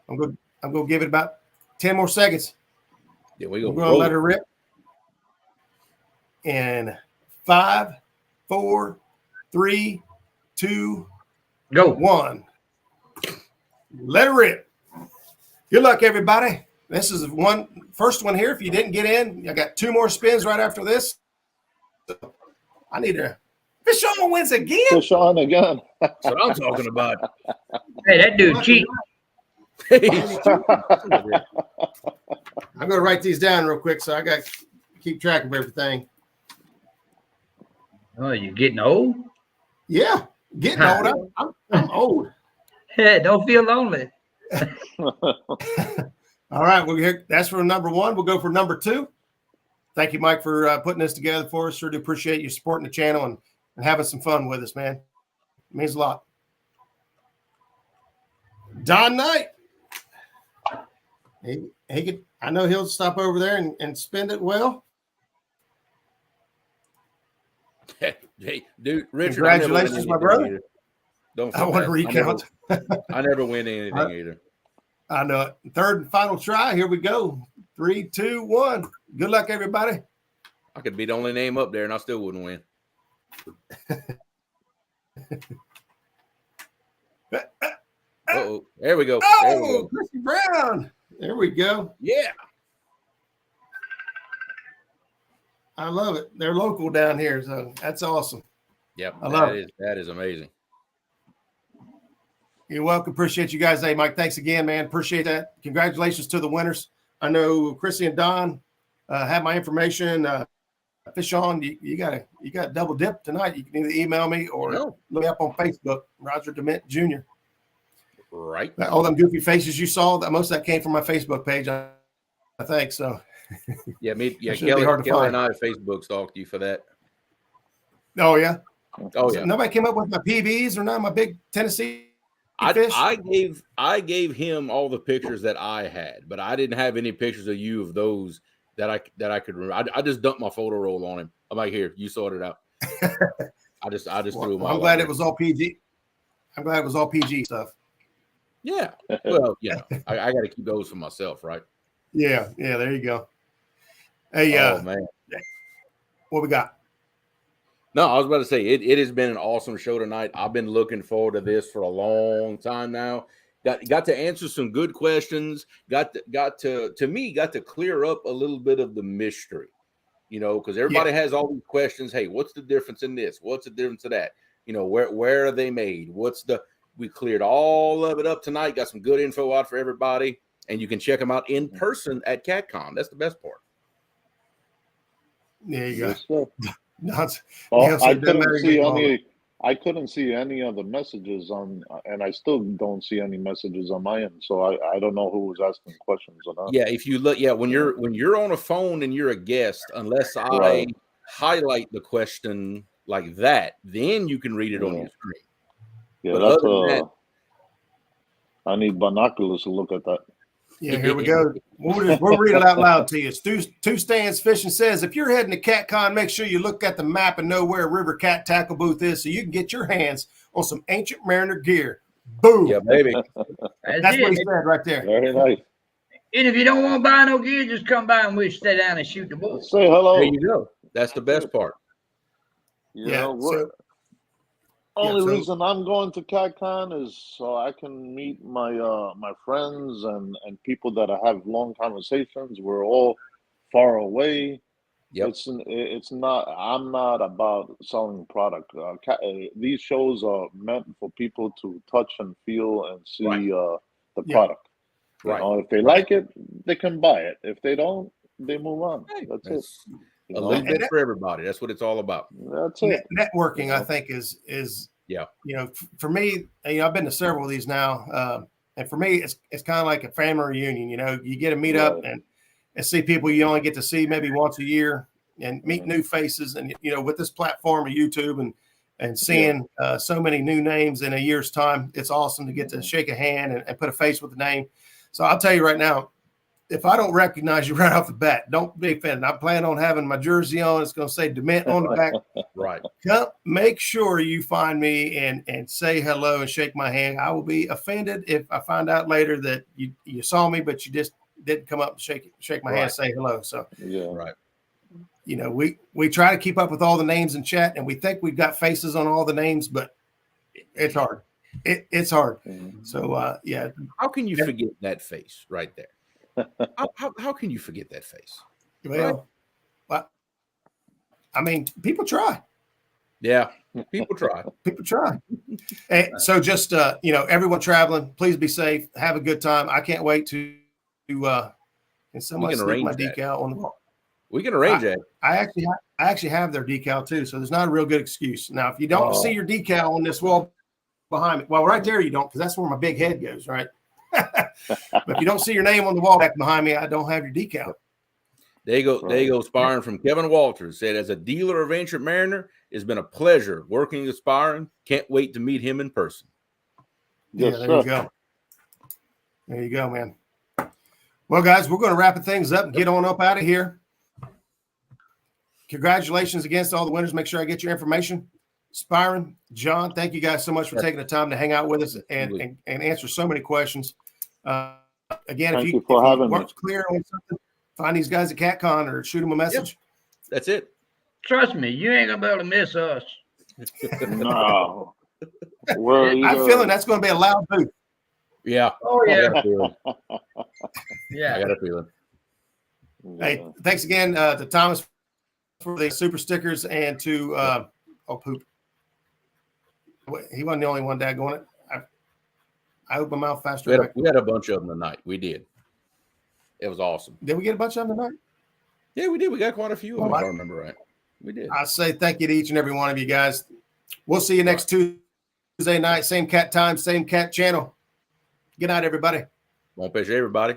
I'm going to give it about 10 more seconds. Yeah, we're going to let her rip. And 5, 4, 3, 2, go. 1. Let her rip. Good luck, everybody. This is first one here. If you didn't get in, I got 2 more spins right after this. So I need to. Fish on wins again. Fish on again. That's what I'm talking about. Hey, that dude cheat. I'm going to write these down real quick, so I got to keep track of everything. Oh, you getting old? Yeah, getting old. I'm old. Hey, don't feel lonely. All right, that's for number 1. We'll go for number 2. Thank you, Mike, for putting this together for us. Sure do appreciate you supporting the channel and having some fun with us, man. It means a lot. Don Knight. He could. I know he'll stop over there and spend it well. Hey, dude, Richard. Congratulations, my brother. I want to recount. I never win anything either. I know it. 3rd and final try. Here we go. 3, 2, 1. Good luck, everybody. I could be the only name up there, and I still wouldn't win. Uh-oh. There we go. Oh, Chrissy Brown. There we go. Yeah. I love it. They're local down here, so that's awesome. Yep. I love it. That is amazing. You're welcome. Appreciate you guys. Hey, Mike, thanks again, man. Appreciate that. Congratulations to the winners. I know Chrissy and Don have my information. Fish on. You got double dip tonight. You can either email me or look me up on Facebook, Roger DeMint Jr. Right. All them goofy faces you saw, most of that came from my Facebook page, I think. So yeah, Kelly and I Facebook stalked you for that. Oh yeah. Oh yeah. Nobody came up with my PBs or none of my big Tennessee fish. I gave him all the pictures that I had, but I didn't have any pictures of you of those that I could remember. I just dumped my photo roll on him. I'm like, here, you sort it out. I just threw them all. I'm glad it was all PG. I'm glad it was all PG stuff. Yeah. Well, I got to keep those for myself, right? Yeah. There you go. Hey, man, what we got? No, I was about to say it has been an awesome show tonight. I've been looking forward to this for a long time now. Got to answer some good questions. Got to clear up a little bit of the mystery, because everybody has all these questions. Hey, what's the difference in this? What's the difference of that? Where are they made? We cleared all of it up tonight. Got some good info out for everybody, and you can check them out in person at CatCon. That's the best part. There you go. I couldn't see any other messages on, and I still don't see any messages on my end. So I don't know who was asking questions or not. Yeah, if you look, when you're on a phone and you're a guest, unless I highlight the question like that, then you can read it on your screen. Yeah, but I need binoculars to look at that. Yeah, here we go. We'll read it out loud to you. Two Stands Fishing says, if you're heading to CatCon, make sure you look at the map and know where River Cat Tackle Booth is so you can get your hands on some Ancient Mariner gear. Boom. Yeah, baby. That's what he said right there. Very nice. And if you don't want to buy no gear, just come by and we'll stay down and shoot the bull. Say hello. There you go. That's the best part. Only reason I'm going to CatCon is so I can meet my my friends and people that I have long conversations. We're all far away. Yep. It's not. I'm not about selling product. These shows are meant for people to touch and feel and see the product. Right. If they like it, they can buy it. If they don't, they move on. That's it. A little bit for everybody. That's what it's all about. That's it. Networking, I think, is for me. I've been to several of these now, and for me, it's kind of like a family reunion. You get to meet up and see people you only get to see maybe once a year, and meet new faces. And with this platform of YouTube and seeing so many new names in a year's time, it's awesome to get to shake a hand and put a face with the name. So I'll tell you right now, if I don't recognize you right off the bat, don't be offended. I plan on having my jersey on. It's going to say DeMint on the back. Right. Make sure you find me and say hello and shake my hand. I will be offended if I find out later that you saw me, but you just didn't come up and shake my hand and say hello. So, right. We try to keep up with all the names in chat, and we think we've got faces on all the names, but it's hard. It's hard. So, How can you forget that face right there? How can you forget that face? Well, I mean, people try. Yeah, people try. People try. And so just, everyone traveling, please be safe. Have a good time. I can't wait to can somebody stick my decal on the wall? We can arrange that. I actually have their decal too, so there's not a real good excuse. Now, if you don't see your decal on this wall behind me, well, right there you don't, because that's where my big head goes, right? But if you don't see your name on the wall back behind me, I don't have your decal. There you go. There you go. Spyron from Kevin Walters said, as a dealer of Ancient Mariner, it's been a pleasure working with Spyron. Can't wait to meet him in person. Yes, there you go. There you go, man. Well, guys, we're going to wrap things up and get on up out of here. Congratulations against all the winners. Make sure I get your information. Spyron, John, thank you guys so much for taking the time to hang out with us and answer so many questions. Again, if you weren't clear on something, find these guys at CatCon or shoot them a message. Yep. That's it. Trust me, you ain't gonna be able to miss us. No. I'm feeling that's going to be a loud booth. Yeah. Oh yeah. I got a feeling. Hey, thanks again to Thomas for the super stickers and to poop. He wasn't the only one going it. I opened my mouth faster. We had a bunch of them tonight. We did. It was awesome. Did we get a bunch of them tonight? Yeah, we did. We got quite a few of them, if I remember right. We did. I say thank you to each and every one of you guys. We'll see you next Tuesday night. Same cat time, same cat channel. Good night, everybody. Bom peixe, everybody.